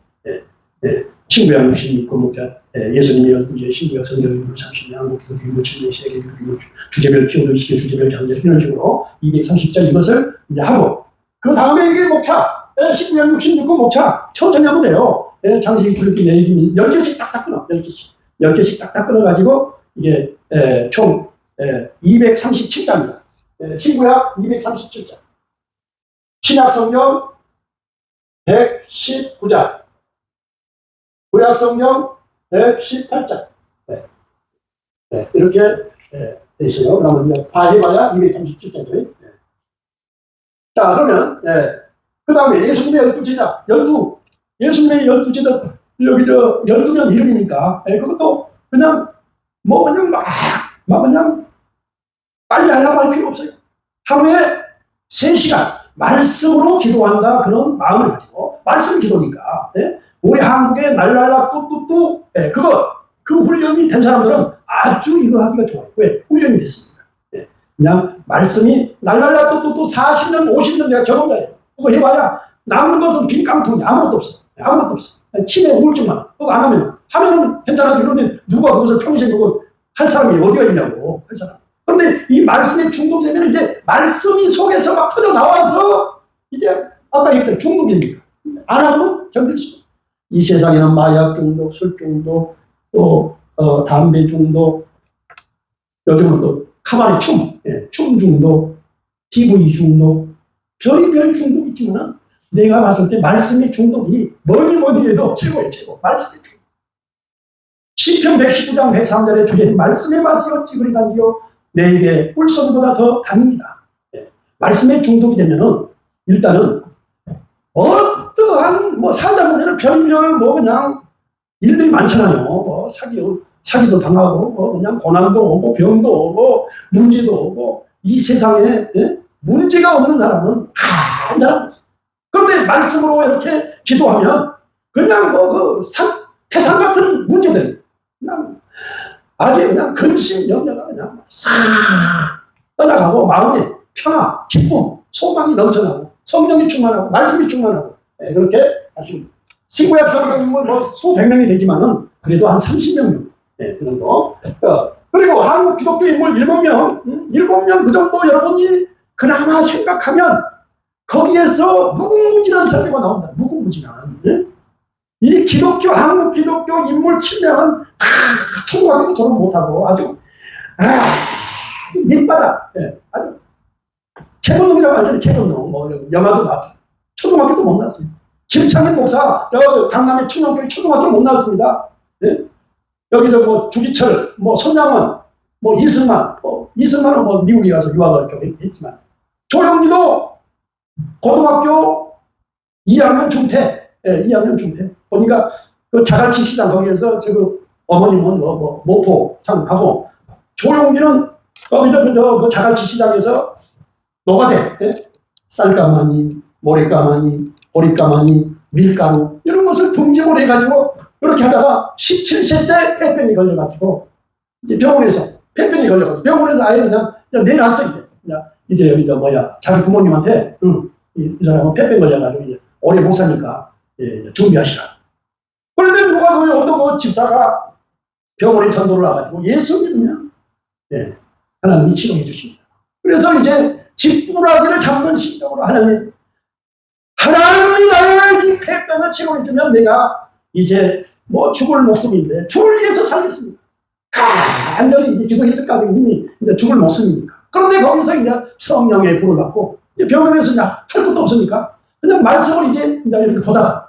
신구약 66권 목자, 예수님의 12제, 신구약 성경의 30년, 한국기도 교육 7년, 세계 교육 주제별 키워드 시계 주제별 장제 이런 식으로 230자 이것을 이제 하고 그 다음에 이게 목차, 신구약 66권 목차 천천히 하면 돼요. 장세기 출애굽기 내기 10개씩 딱딱 끊어. 10개씩 딱딱 끊어가지고 이게 총 237자입니다. 신구약 237자. 신약 성경 119자. 구약 성경 118자. 이렇게 돼 있어요. 그러면 이제 다 해봐야 237자죠. 자, 그러면 그 다음에 예수님의 12제자, 예수님의 12제자 여기 12명 이름이니까 그것도 그냥 그냥 빨리 하려고 할 필요 없어요. 하루에 3시간 말씀으로 기도한다 그런 마음을 가지고 말씀 기도니까 우리 한국에 날랄라 뚜뚜뚜 그 훈련이 된 사람들은 아주 이거 하기가 좋아요. 왜? 훈련이 됐습니다. 그냥 말씀이 날랄라 뚜뚜뚜 40년 50년 내가 경험자예요. 그거 해봐야 남는 것은 빈 깡통이 아무것도 없어. 치매 우울증만 그거 안 하면은 괜찮아지. 그런데 누가 그것을 평생 그거 할 사람이 어디가 있냐고 할 사람. 그런데 이 말씀에 중독되면 이제 말씀이 속에서 막 터져 나와서 이제 아까 얘기했던 중독이니까 안 하면 견딜 수 없어. 이 세상에는 마약 중독, 술 중독, 또 담배 중독, 요즘은 또 카바레 춤 중독, TV 중독, 별의별 중독이 있지만은 내가 봤을 때 말씀의 중독이 뭐니 해도 최고예요, 최고. 말씀의 중독. 시편 119장 103절에 주의 말씀의 맛이 어찌 그리 단지요 내 입에 꿀송보다 더 단이다. 말씀에 중독이 되면은 일단은 어떠한 뭐 살다 보면은 별별 뭐 그냥 일들이 많잖아요. 뭐 사기도 당하고 뭐 그냥 고난도 오고 병도 오고 문제도 오고 이 세상에 문제가 없는 사람은 한 사람. 그런데 말씀으로 이렇게 기도하면 그냥 뭐 태산 같은 문제들 그냥 아주 그냥 근심 염려가 그냥 싹 떠나가고 마음에 평화, 기쁨, 소망이 넘쳐나고 성령이 충만하고 말씀이 충만하고 그렇게 하시면 신구약 성경은 뭐 수백 명이 되지만은 그래도 한 30명 그 정도. 그리고 한국 기독교 인물 7명 그 정도 여러분이 그나마 생각하면 거기에서 무궁무진한 설교가 나온다. 무궁무진한. 이 한국 기독교 인물 7명은 다 초등학교도 졸업 못하고 아주 밑바닥, 아주 최건능이라고 하잖아요. 최건능. 뭐 영화도 나왔죠. 초등학교도 못 나왔어요. 김창현 목사 강남의 충남교회 초등학교 못 나왔습니다. 여기 뭐 주기철, 뭐 손양원, 뭐 이승만은 뭐 미국에 가서 유학을 좀 했지만 조영기도 고등학교 2학년 중퇴, 2학년 중퇴. 보니까 그 자갈치 시장 거기에서 어머님은 뭐 모포상하고 조용기는 거기서 그 자갈치 시장에서 노가대, 쌀가마니, 모래가마니, 보리가마니, 밀가루 이런 것을 등집을 해가지고 그렇게 하다가 17세 때 폐병이 걸려가지고 이제 폐병이 걸려가지고 병원에서 아예 그냥 내놨어 이제 여기 자기 부모님한테 이 사람은 폐병 걸려가지고 이제 오래 못 사니까 준비하시라. 그런데 누가 어떤 집사가 병원에 전도를 와가지고 예수 믿으면 하나님이 치료해 주십니다. 그래서 이제 집부라기를 잡는 심정으로 하나님이 나의 이 폐병을 치료해 주면 내가 이제 뭐 죽을 목숨인데 죽을 위해서 살겠습니다. 간절히 이제 기도했을 까 이미 이제 죽을 목숨이니까. 그런데 거기서 이제 성령의 불을 받고 병원에서 그냥 할 것도 없으니까 그냥 말씀을 이제 이렇게 보다가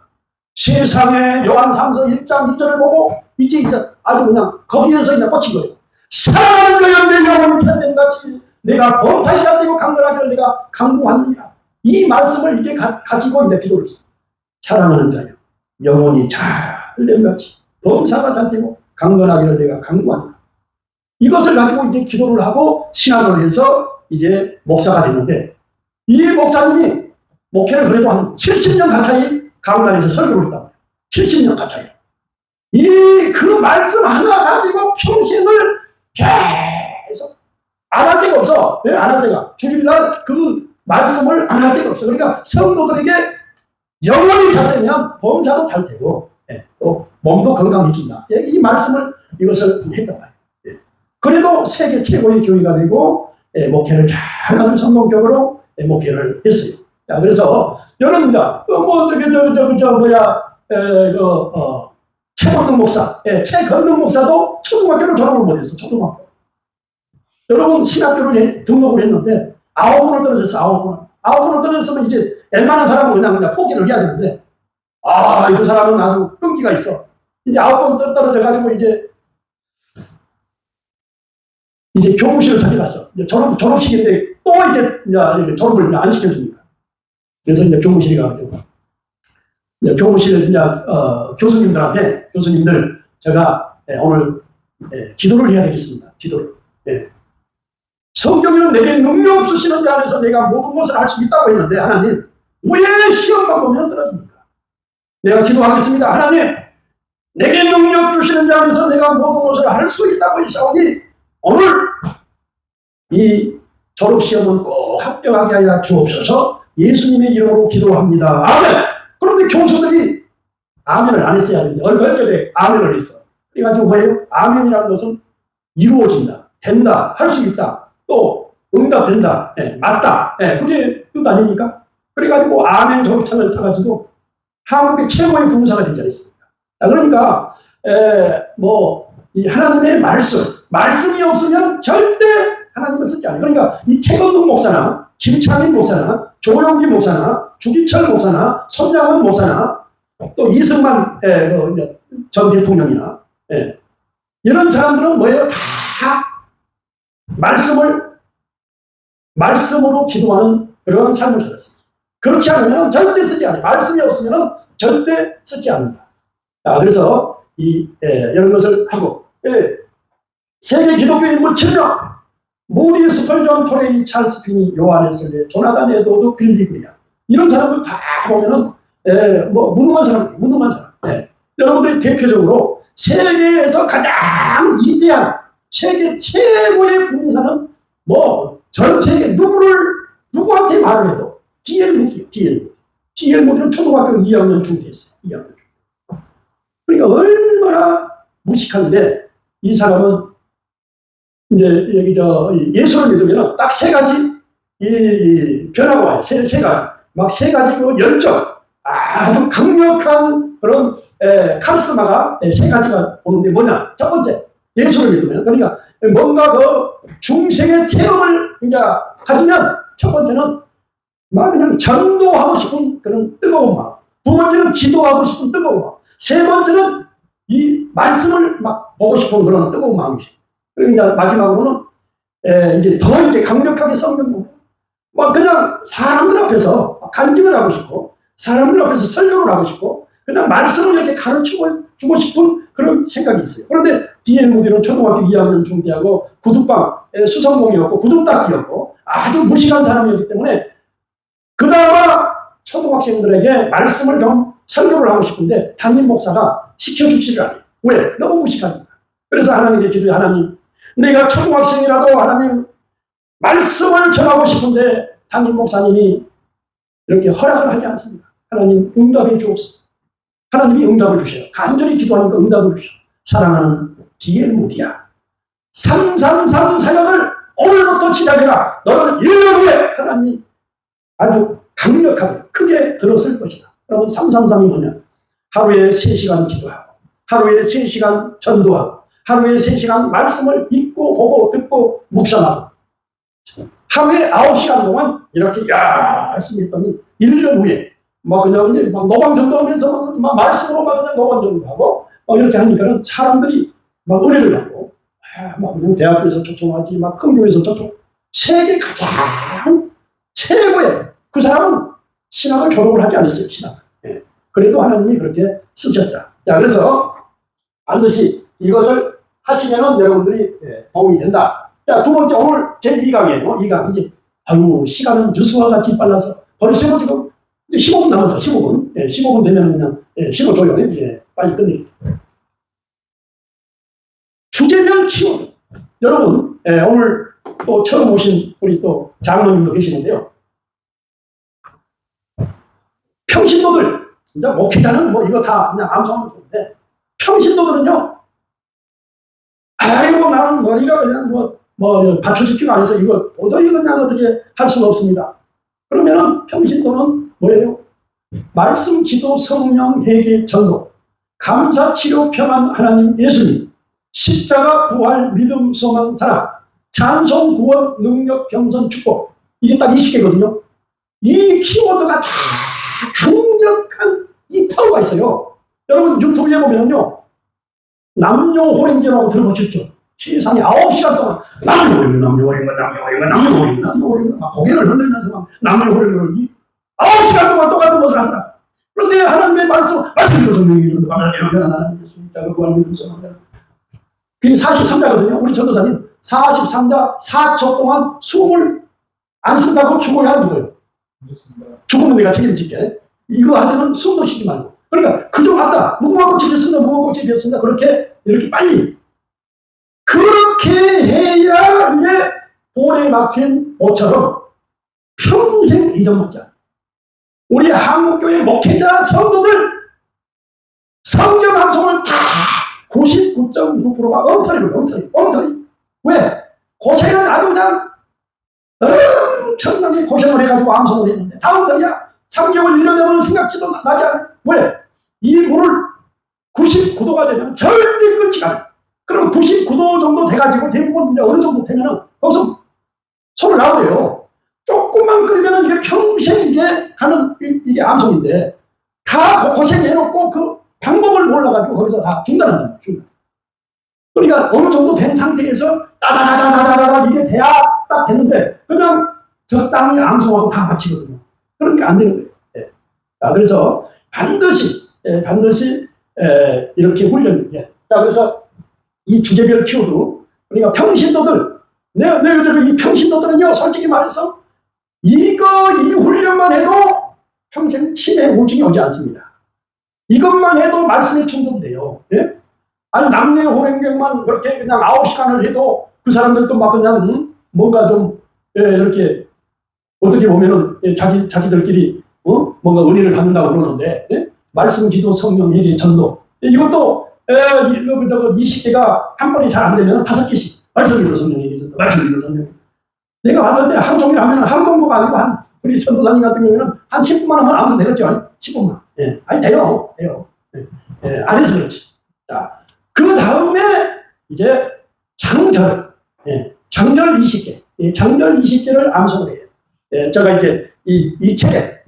세상에 요한 3서 1장 2절을 보고 이제 아주 그냥 거기에서 이제 꽂힌 거예요. 사랑하는 거여 내 영혼이 편된같이 내가 범사에 안 되고 강건하기를 내가 강구하느니라. 이 말씀을 이제 가지고 이제 기도를 했어요. 사랑하는 자여 영혼이 잘됨같이 범사가 잘 되고 강건하기를 내가 강구하느니라. 이것을 가지고 이제 기도를 하고 신학을 해서 이제 목사가 됐는데 이 목사님이 목회를 그래도 한 70년 가까이 강단에서 설교를 했다고요. 70년 가까이. 그 말씀 하나 가지고 평생을 계속 안 할 데가 없어. 왜 안 할 데가? 주일날 그 말씀을 안 할 데가 없어. 그러니까 성도들에게 영혼이 잘 되면 범사도 잘 되고 또 몸도 건강해진다. 이 말씀을 이것을 했단 말이에요. 그래도 세계 최고의 교회가 되고 목회를 잘하는 성공적으로 목회를 했어요. 자, 그래서 여러분 최건능 목사, 최건능 목사도 초등학교를 졸업을 못했어. 초등학교. 여러분 신학교를 등록을 했는데 9번을 떨어졌어. 9번을 떨어졌으면 이제 웬만한 사람은 그냥 포기를 해야 되는데 이 사람은 아주 끈기가 있어. 이제 9번 떨어져가지고 이제 교무실을 찾아갔어. 이제 졸업식인데 또 이제 졸업을 안 시켜주니까. 그래서 이제 교무실에 가가지고 교무실 교수님들 제가 오늘 기도를 해야 되겠습니다. 기도를. 성경에는 내게 능력 주시는 자 안에서 내가 모든 것을 할 수 있다고 했는데 하나님 왜 시험만 보면 떨어집니까? 내가 기도하겠습니다. 하나님 내게 능력 주시는 자 안에서 내가 모든 것을 할 수 있다고 했사오니 오늘 이 졸업시험은 꼭 합격하게 하여 주옵소서. 예수님의 이름으로 기도합니다. 아멘. 그런데 교수들이 아멘을 안 했어야 하는데 얼떨결에 아멘을 했어. 그래가지고 뭐예요? 아멘이라는 것은 이루어진다, 된다, 할 수 있다, 또 응답된다, 맞다. 그게 뜻 아닙니까? 그래가지고 아멘 졸업장을 타가지고 한국의 최고의 부흥사가 되지 않았습니까? 그러니까 이 하나님의 말씀이 없으면 절대 하나님을 쓰지 않아요. 그러니까 이 최건동 목사나 김창인 목사나 조용기 목사나 주기철 목사나 손양원 목사나 또 이승만 전 대통령이나 이런 사람들은 뭐예요? 다 말씀으로 기도하는 그런 삶을 살았습니다. 그렇지 않으면 절대 쓰지 않아요. 말씀이 없으면 절대 쓰지 않는다. 그래서 이런 것을 하고 세계 기독교 인물 7명 모디 스펄전 토레이 찰스 피니 요한 웨슬리 조나단 에드워드 빌리 그리암 이런 사람들 다 보면은 무능한 사람. 여러분들이 대표적으로 세계에서 가장 위대한 세계 최고의 부흥사는 전 세계 누구한테 말을 해도 D.L. 무디요. D.L. 무디는 초등학교 2학년 중대 했어요. 2학년. 그러니까 얼마나 무식한데 이 사람은 이제 여기 예수를 믿으면 딱 세 가지 이 변화가 와요. 세 가지. 막 세 가지 그 열정, 아주 강력한 그런 카리스마가 세 가지가 오는데 뭐냐? 첫 번째, 예수를 믿으면 그러니까 뭔가 그 중생의 체험을 이제 가지면 첫 번째는 막 그냥 전도하고 싶은 그런 뜨거운 마음. 두 번째는 기도하고 싶은 뜨거운 마음. 세 번째는 이 말씀을 막 보고 싶은 그런 뜨거운 마음이죠. 그러니까 마지막으로는 이제 더 이제 강력하게 성경 보면 막 그냥 사람들 앞에서 간증을 하고 싶고 사람들 앞에서 설교를 하고 싶고 그냥 말씀을 이렇게 가르치고 주고 싶은 그런 생각이 있어요. 그런데 D.L. 무디는 초등학교 2학년 중대하고 구두방 수성공이었고 구두닦이였고 아주 무식한 사람이었기 때문에 그나마 초등학생들에게 말씀을 좀 설교를 하고 싶은데 담임 목사가 시켜주지를 않아요. 왜? 너무 무식하니까. 그래서 하나님께 기도해. 하나님, 내가 초등학생이라도 하나님 말씀을 전하고 싶은데 담임 목사님이 이렇게 허락을 하지 않습니다. 하나님 응답해 주옵소서. 하나님이 응답을 주셔요. 간절히 기도하니까 응답을 주셔요. 사랑하는 D.L. 무디야, 333 사역을 오늘부터 시작해라. 너는 1년 후에 하나님이 아주 강력하게 크게 들었을 것이다. 여러분 333이 뭐냐? 하루에 3시간 기도하고 하루에 3시간 전도하고 하루에 3시간 말씀을 읽고 보고 듣고 묵상하고 하루에 9시간 동안 이렇게 말씀 읽더니 1년 후에 막 그냥 이제 막 노방전도하면서 막 말씀으로 막 그냥 노방전도하고 막 이렇게 하니까는 사람들이 막 의뢰를 하고 막 그냥 대학교에서 초청하지 막 큰 교회에서 초청 세계 가장 최고의 그 사람은 신학을 졸업을 하지 않았어요. 신학. 그래도 하나님이 그렇게 쓰셨다. 자, 그래서 반드시 이것을 하시면은 여러분들이 도움이 된다. 자, 두 번째 오늘 제 2강이에요. 2강. 아유, 시간은 뉴스와 같이 빨라서 벌써 지금 15분 남았어. 15분. 15분 되면 그냥 쉬어줘요. 빨리 끝내. 주제별 키워드. 여러분, 오늘 또 처음 오신 우리 또 장로님도 계시는데요. 평신도들, 이제 목회자는 뭐 이거 다 그냥 암송하면 좋은데, 평신도들은요, 아이고, 나는 머리가 그냥 받쳐주지가 않아서 이거 도저히 그냥 어떻게 할 수가 없습니다. 그러면은 평신도는 뭐예요? 말씀, 기도, 성령, 회개, 전도, 감사, 치료, 평안, 하나님, 예수님, 십자가, 부활, 믿음, 소망, 사랑, 찬송, 구원, 능력, 병선, 축복. 이게 딱 이 시계거든요. 이 키워드가 다 강력한 이 파워가 있어요. 여러분 유튜브에 보면요, 남녀호랭제라고 들어보셨죠? 세상에 9시간 동안 남녀호랭 막 고개를 흔들면서 막 남녀호랭을 9시간 동안 똑같은 것을 하더라. 그런데 하나님의 말씀으로 성령이 그게 43자거든요. 우리 전도사님 43자 4초 동안 숨을 안 쉰다고 죽어야 하는 거예요. 죽으면 내가 책임질게. 이거 할 때는 숨도 쉬지 말고. 그러니까 그중 한다. 무궁화꽃이 피었습니다. 무궁화꽃이 피었습니다. 그렇게 이렇게 빨리. 그렇게 해야 이게 돌에 막힌 옷처럼 평생 잊어먹지 않아. 우리 한국교회 목회자 성도들 성경 암송을 다 99.9%가 엉터리. 왜? 고생은 아주 그냥 엄청나게 고생을 해가지고 암송을 했는데 다음 달이야 3개월 1년 되면 생각지도 나지 않아요. 왜? 이 물을 99도가 되면 절대 끊지 않아요. 그럼 99도 정도 돼가지고 대부분 이제 어느 정도 되면은 거기서 손을 놔버려요. 조금만 끓이면은 이게 평생 이게 하는 이게 암송인데 다 고생해놓고 그 방법을 몰라가지고 거기서 다 중단한다. 중단. 그러니까 어느 정도 된 상태에서 따다다다다다다 이게 돼야 딱 되는데 그냥 적당히 암송하고 다 마치거든요. 그러니까 안 되는 거예요. 예. 자, 그래서 반드시 이렇게 훈련. 예. 자, 그래서 이 주제별 키워드, 그러니까 평신도들, 이 평신도들은요, 솔직히 말해서 이 훈련만 해도 평생 치매 우울증이 오지 않습니다. 이것만 해도 말씀에 충족이 돼요. 예? 아니, 남녀 호랭경만 그렇게 그냥 9시간을 해도 그 사람들도 막 그냥 뭔가 좀, 이렇게 어떻게 보면은 자기들끼리 뭔가 은혜를 받는다고 그러는데, 예? 말씀, 기도, 성령, 회개, 전도. 이것도 20개가 한 번에 잘 안 되면 5개씩. 말씀, 기도, 성령, 회개, 전도. 말씀, 기도, 성령. 내가 봤을 때 하루 종일 하면 한 정도가 아니고 우리 전도사님 같은 경우에는 한 10분만 하면 아무도 되겠죠. 아니, 10분만. 예. 아니, 돼요. 예. 안 해서 그렇지. 자, 그 다음에 이제 장절. 예. 장절 20개. 예. 장절 20개를 암송을 해요. 예. 제가 이제 이 책에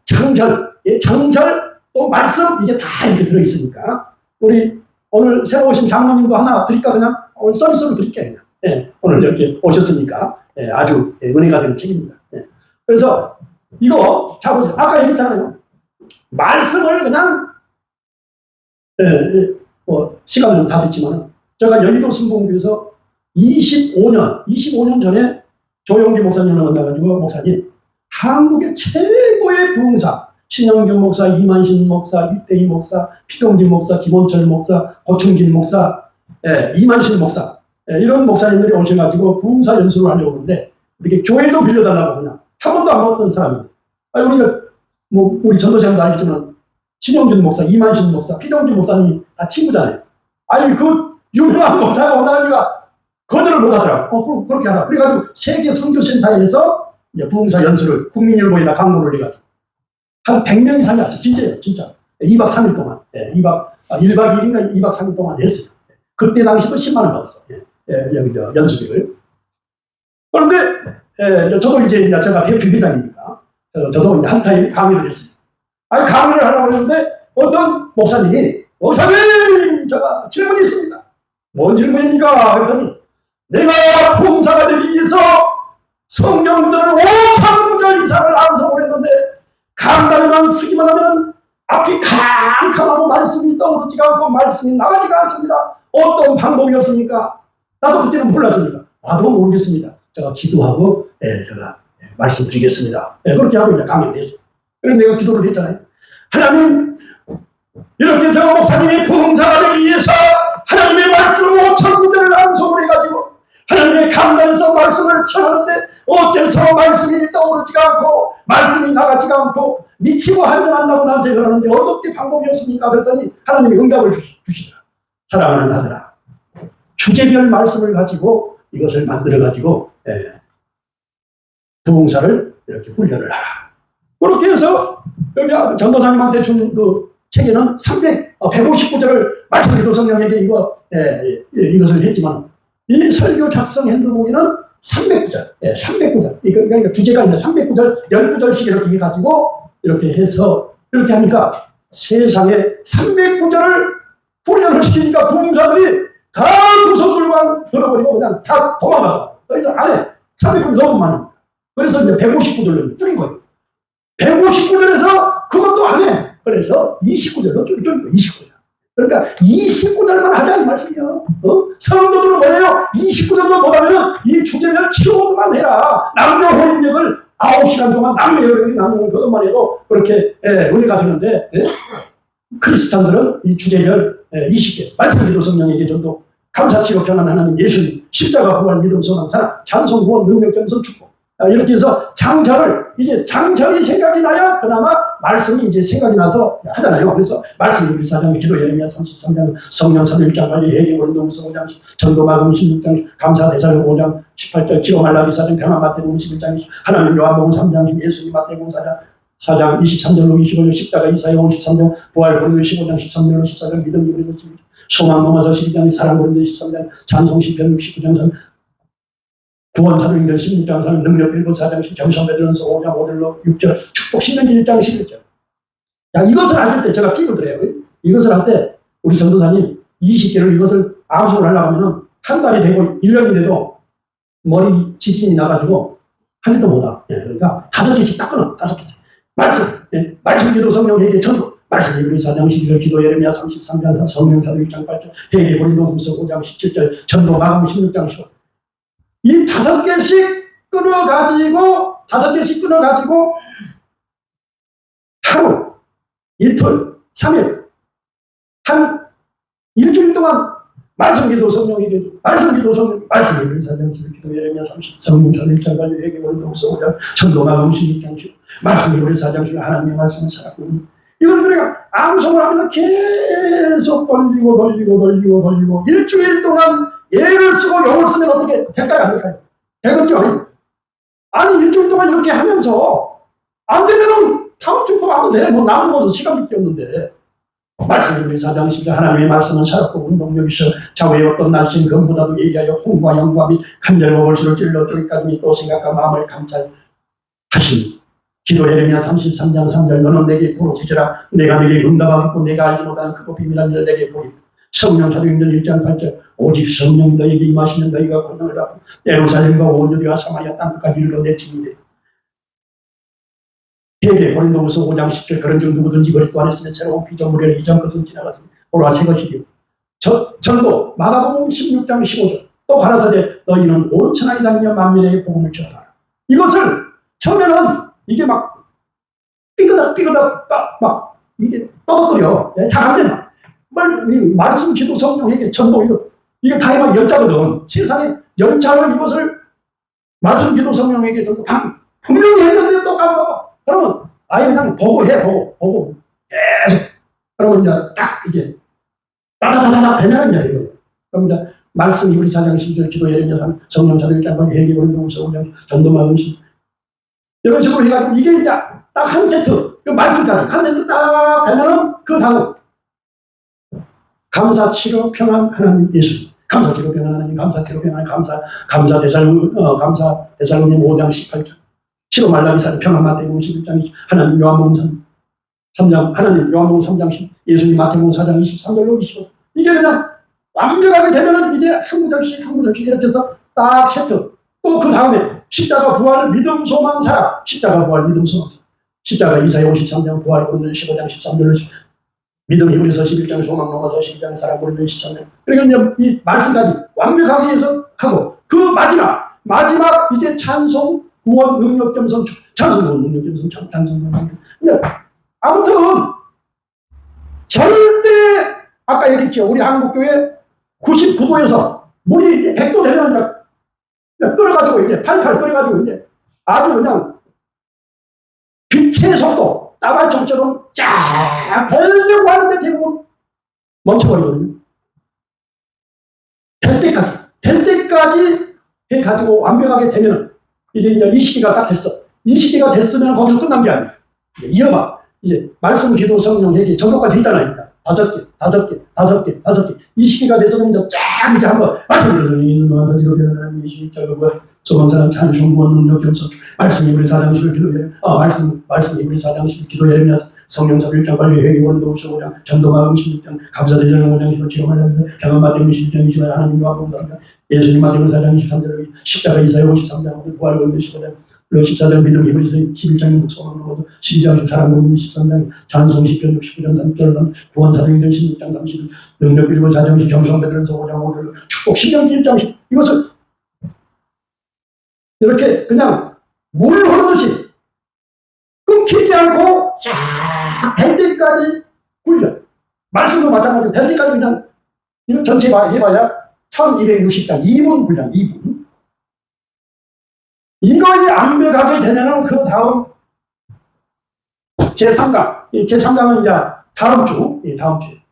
장절, 예. 장절 또 말씀 이게 다 이렇게 들어있으니까 우리 오늘 새로 오신 장모님도 하나 드릴까 그냥 오늘 서비스로 드릴게요. 예, 오늘 이렇게 오셨으니까 예, 아주 은혜가 되는 책입니다. 예. 그래서 이거 자 보세요. 아까 얘기했잖아요. 말씀을 그냥 시간은 좀 다 됐지만 제가 여의도 순복음교에서 25년 전에 조용기 목사님을 만나가지고 목사님 한국의 최고의 부흥사 신영경 목사, 이만신 목사, 이태희 목사, 피동진 목사, 김원철 목사, 고충진 목사, 이만신 목사 이런 목사님들이 오셔가지고 부흥사 연수를 하려고 하는데 이렇게 교회도 빌려달라고 그냥 한 번도 안 먹던 사람이 우리가 뭐 우리 전도사님도 알겠지만 신영균 목사, 이만신 목사, 피동진 목사님이 다 친구잖아요. 아니 그 유명한 목사가 오다니까 거절을 못하더라고. 그럼 그렇게 하라. 그래가지고 세계 선교센터에서 부흥사 연수를 국민일보에다 광고를 해가지고 한 100명 이상이 왔어요. 진짜예요. 진짜. 2박 3일 동안. 1박 2일인가 2박 3일 동안 했어요. 그때 당시도 10만 원 받았어. 여기 연수비를. 그런데 저도 이제 제가 대표 회장이니까 저도 이제 한타임 강의를 했어요. 아니 강의를 하려고 했는데 어떤 목사님이 목사님 제가 질문이 있습니다. 뭔 질문입니까? 그랬더니 내가 부흥사가 되기 위해서 성경 구절을 5천 구절 이상을 암송을 했는데 강단에만 쓰기만 하면 앞이 캄캄하고 말씀이 떠오르지가 않고 말씀이 나가지가 않습니다. 어떤 방법이 없습니까? 나도 그때는 몰랐습니다. 나도 모르겠습니다. 제가 기도하고 제가 말씀드리겠습니다. 그렇게 하고 이제 강의를 했어요. 그래서 내가 기도를 했잖아요. 하나님 이렇게 저 목사님이 부흥사가 되기 위해서 하나님의 말씀을 5천 구절을 암송을 해가지고 하나님의 강단에서 말씀을 전하는데 어째서 말씀이 떠오르지가 않고 말씀이 나가지가 않고 미치고 한정한다고 나한테 그러는데 어떻게 방법이 없습니까? 그랬더니 하나님이 응답을 주시더라. 사랑하는 아들아 주제별 말씀을 가지고 이것을 만들어가지고 부흥사를 이렇게 훈련을 하라. 그렇게 해서 여기 전도사님한테 준 그 책에는 159절을 말씀 기도 성령에게 이것을 했지만 이 설교 작성 핸드북에는 309절, 309절. 그러니까 주제가 이제 309절, 12절씩 이렇게 해가지고 이렇게 해서 이렇게 하니까 세상에 309절을 훈련을 시키니까 부흥사들이 다 두 손들만 들어버리고 그냥 다 도망가서 더 이상 안 해. 309절 너무 많으니까. 그래서 이제 159절로 줄인 거예요. 159절에서 그것도 안 해. 그래서 29절로 줄인 거예요. 29절. 그러니까 29절만 하자 이 말씀이요. 성도들은 뭐예요? 29절도 못하면 이 주제별 키워드만 해라. 남녀 혼인력을 9시간 동안 남녀 그것만 해도 그렇게 은혜가 되는데 크리스찬들은 이 주제별 20개 말씀 기도 성령에게 전도 감사치고 평안 하나님 예수님 십자가 부활 믿음 소망 사랑 찬송 구원 능력 겸손 축복 이렇게 해서 장절이 생각이 나야 그나마 말씀이 이제 생각이 나서 하잖아요. 그래서 말씀 1사장 기도 예레미야 33장 성령 31장 관리 회개 고린도후서 5장 전도 마금 16장 감사 대사령 5장 18절 기도 말라기 4장 평안 마태복음 11장 하나님 요한복음 3장 예수님 마태복음 4장 4장 23절로 25절, 십자가 이사야 53장, 부활 고린도 15장 13절로 14절, 믿음 이브리서 12장, 소망 로마서 12장, 사랑 고린도 13장, 찬송 시편 69장 3, 구원 사도행전 16장 3, 능력 빌보 4장 10, 겸손 베드로전서 5장 5절로 6절, 축복 신명기 1장 11절. 자, 이것을 할 때 제가 픽을 드려요. 이것을 할 때 우리 전도사님 20개를 이것을 암송을 하려고 하면은 한 달이 되고 1년이 돼도 머리 지진이 나가지고 한 개도 못하. 예, 그러니까 5개씩 딱 끊어. 5개씩. 말씀. 예, 말씀 기도 성령 회개 전도. 말씀 이브리 4장 12절 기도 예레미야 33장 성령 사도 6장 8절 회개 고린도 후서 5장 17절 전도 마감 16장 15절. 이 5개씩 끊어가지고 5개씩 끊어가지고 하루, 이틀, 3일 한 일주일 동안 말씀 기도 성령 회개 말씀 기도 성령 말씀 이브리 4장 12절 기도 예레미야 30 성령 사도 6장 8절 회개 고린도 후서 5장 전도 마감 16장 15절 말씀 이브리 4장 10절 하나님의 말씀을 살았고 이거는 그러니까 암송을 하면서 계속 돌리고 일주일 동안 예를 쓰고 영을 쓰면 어떻게 될까요? 안 될까요? 되겠죠? 아니 일주일 동안 이렇게 하면서 안 되면은 다음 주부터 와도 돼. 뭐 남은 것은 시간밖에 없는데 말씀이 우리 4장 10절 하나님의 말씀은 살았고 운동력이셔 좌우의 어떤 날씨는 그보다도 예리하여 홍과 영과 및 간절과 골수를 찔러 뚫기까지 및 또 생각과 마음을 감찰하시니 기도 예레미야 33장 3절 너는 내게 부르짖으라 내가 내게 응답하겠고 내가 알지 못하는 크고 비밀한 일을 내게 보이고 성령 사도행전 1장 8절 오직 성령이 너에게 임하시는 너희가 권능을 받고 예루살렘과 온 유대와 사마리아 땅끝까지 이르러 내 팀이 돼. 회개 고린도후서 5장 10절 그런즉 누구든지 그리스도 안에 있으면 새로운 피조물이라 이전 것은 지나갔으니 오라 새 것이 되고 전도 마가복음 16장 15절 또 가라사대 너희는 온 천하에 다니며 만민에게 복음을 전하라. 이것을 처음에는 이게 막 삐그덕 막 이게 떠덕거려. 잘 안 되나? 말씀 기도 성령 회개 전도 이게 다 해봐 연자거든. 세상에 연차로 이것을 말씀 기도 성령 회개 전도 분명히 했는데 또 까먹어. 그러면 아예 그냥 보고 계속 그러면 이제 딱 이제 따다다다다 되면 이제 이거. 그럼 이제 말씀 우리 4장 10절 기도 예레미야 성령 사도 1장 회개 고린도후서 5장 전도 마음 이런 식으로 해가지고 이게 이제 딱 한 세트, 말씀까지 한 세트 딱 되면은 그 다음 감사, 치료, 평안, 하나님, 예수. 감사, 치료, 평안, 하나님, 감사, 치료, 평안, 감사, 대살로님 5장 18절. 치료, 말라기사, 평안, 마태복음 11장, 하나님, 요한복음 3장, 하나님, 요한복음 3장 10, 예수님, 마태복음 4장 23절로 25. 이게 그냥 완벽하게 되면은 이제 한 구절씩 이렇게 해서 딱 세트. 또 그 다음에 십자가 부활 믿음 소망 사랑 십자가 부활 믿음 소망 사랑 십자가 이사야 53장 부활 고린도 15장 13절로 믿음 히브리서 11장 소망 로마서 12장 사랑 고린도 13장 그러니까 이제 이 말씀까지 완벽하게 해서 하고 그 마지막 이제 찬송 구원 능력 겸손 찬송 구원 능력 겸손 찬송 구원 능력 아무튼 절대 아까 얘기했죠. 우리 한국교회 99도에서 물이 이제 100도 되면 이제 끓여가지고 이제 팔팔 끓여가지고 이제 아주 그냥 빛의 속도 따발총처럼 쫙 되려고 하는데 대부분 멈춰버리거든요. 될 때까지 해가지고 완벽하게 되면 이제 이 시기가 딱 됐어. 이 시기가 됐으면 거기서 끝난 게 아니야. 이어봐. 이제 말씀 기도 성령 회개 전도까지 했잖아요. 5개. 이 시기가 돼서 이제 쫙 이제 한번 소망사랑 찬송 구원 능력 겸손 말씀 이브리 4장 10 기도해 말씀 이브리 4장 10 기도 예레미야 성령 사도 1장 관리 회개 고린도 5장 전도 마음 16장 감사대전 5장 15 지금 말하면서 경험 마태복음 11장 20장 하나님 요한복음 3장 예수님 마태복음 4장 23절 십자가 이사야 53장 부활 고린도 15장 14장 믿음 히브리서 11장 소망 로마서 12장 사랑 고린도 13장 찬송 10편 69장 3절 구원 사도행전 16장 30 능력 빌보 4장 10 겸손 베드로전서 5장 5절 축복 신명기 1장 10 이것을 이렇게 그냥 물 흐르듯이 끊기지 않고 쫙 될 때까지 굴려. 말씀도 마찬가지로 될 때까지 그냥 이거 전체 해봐야 1260장 2분 분량 2분. 이거이 완벽하게 되면은 그 다음 제3강은 이제 다음 주에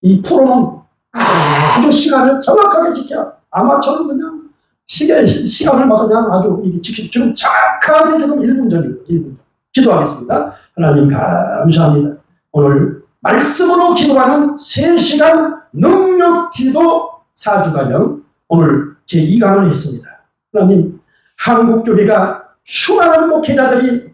이 프로는 아주 시간을 정확하게 지켜 아마처럼 그냥 시간을 막 그냥 아주 지금 정확하게 지금 1분 전이고 1분 전. 기도하겠습니다. 하나님 감사합니다. 오늘 말씀으로 기도하는 3시간 능력 기도 4주간형 오늘 제2강을 했습니다. 하나님, 한국교회가 수많은 목회자들이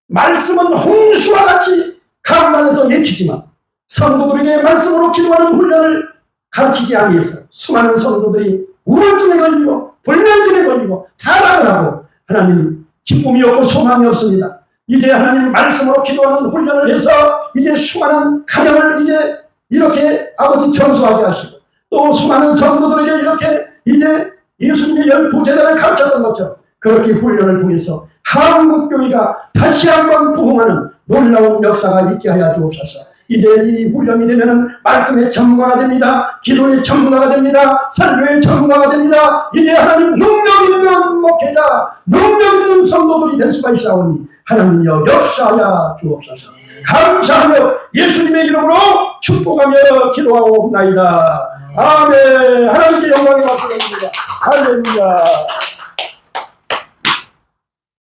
말씀은 홍수와 같이 강단에서 예치지만 성도들에게 말씀으로 기도하는 훈련을 가르치지 아니해서 수많은 성도들이 우울증에 걸리고 불면증에 걸리고 타락을 하고 하나님 기쁨이 없고 소망이 없습니다. 이제 하나님 말씀으로 기도하는 훈련을 해서 이제 수많은 가정을 이제 이렇게 아버지 전수하게 하시고 또 수많은 성도들에게 이렇게 이제 예수님의 12제자를 가르쳤던 것처럼 그렇게 훈련을 통해서 한국교회가 다시 한번 부흥하는 놀라운 역사가 있게 하여 주옵소서. 이제 이 훈련이 되면은 말씀의 전문가가 됩니다. 기도의 전문가가 됩니다. 설교의 전문가가 됩니다. 이제 하나님 능력 있는 목회자, 능력 있는 성도들이 될 수가 있사오니 하나님여 역사하여 주옵소서. 감사하며 예수님의 이름으로 축복하며 기도하옵나이다. 아멘. 하나님께 영광의 박수 드립니다. 할렐루야.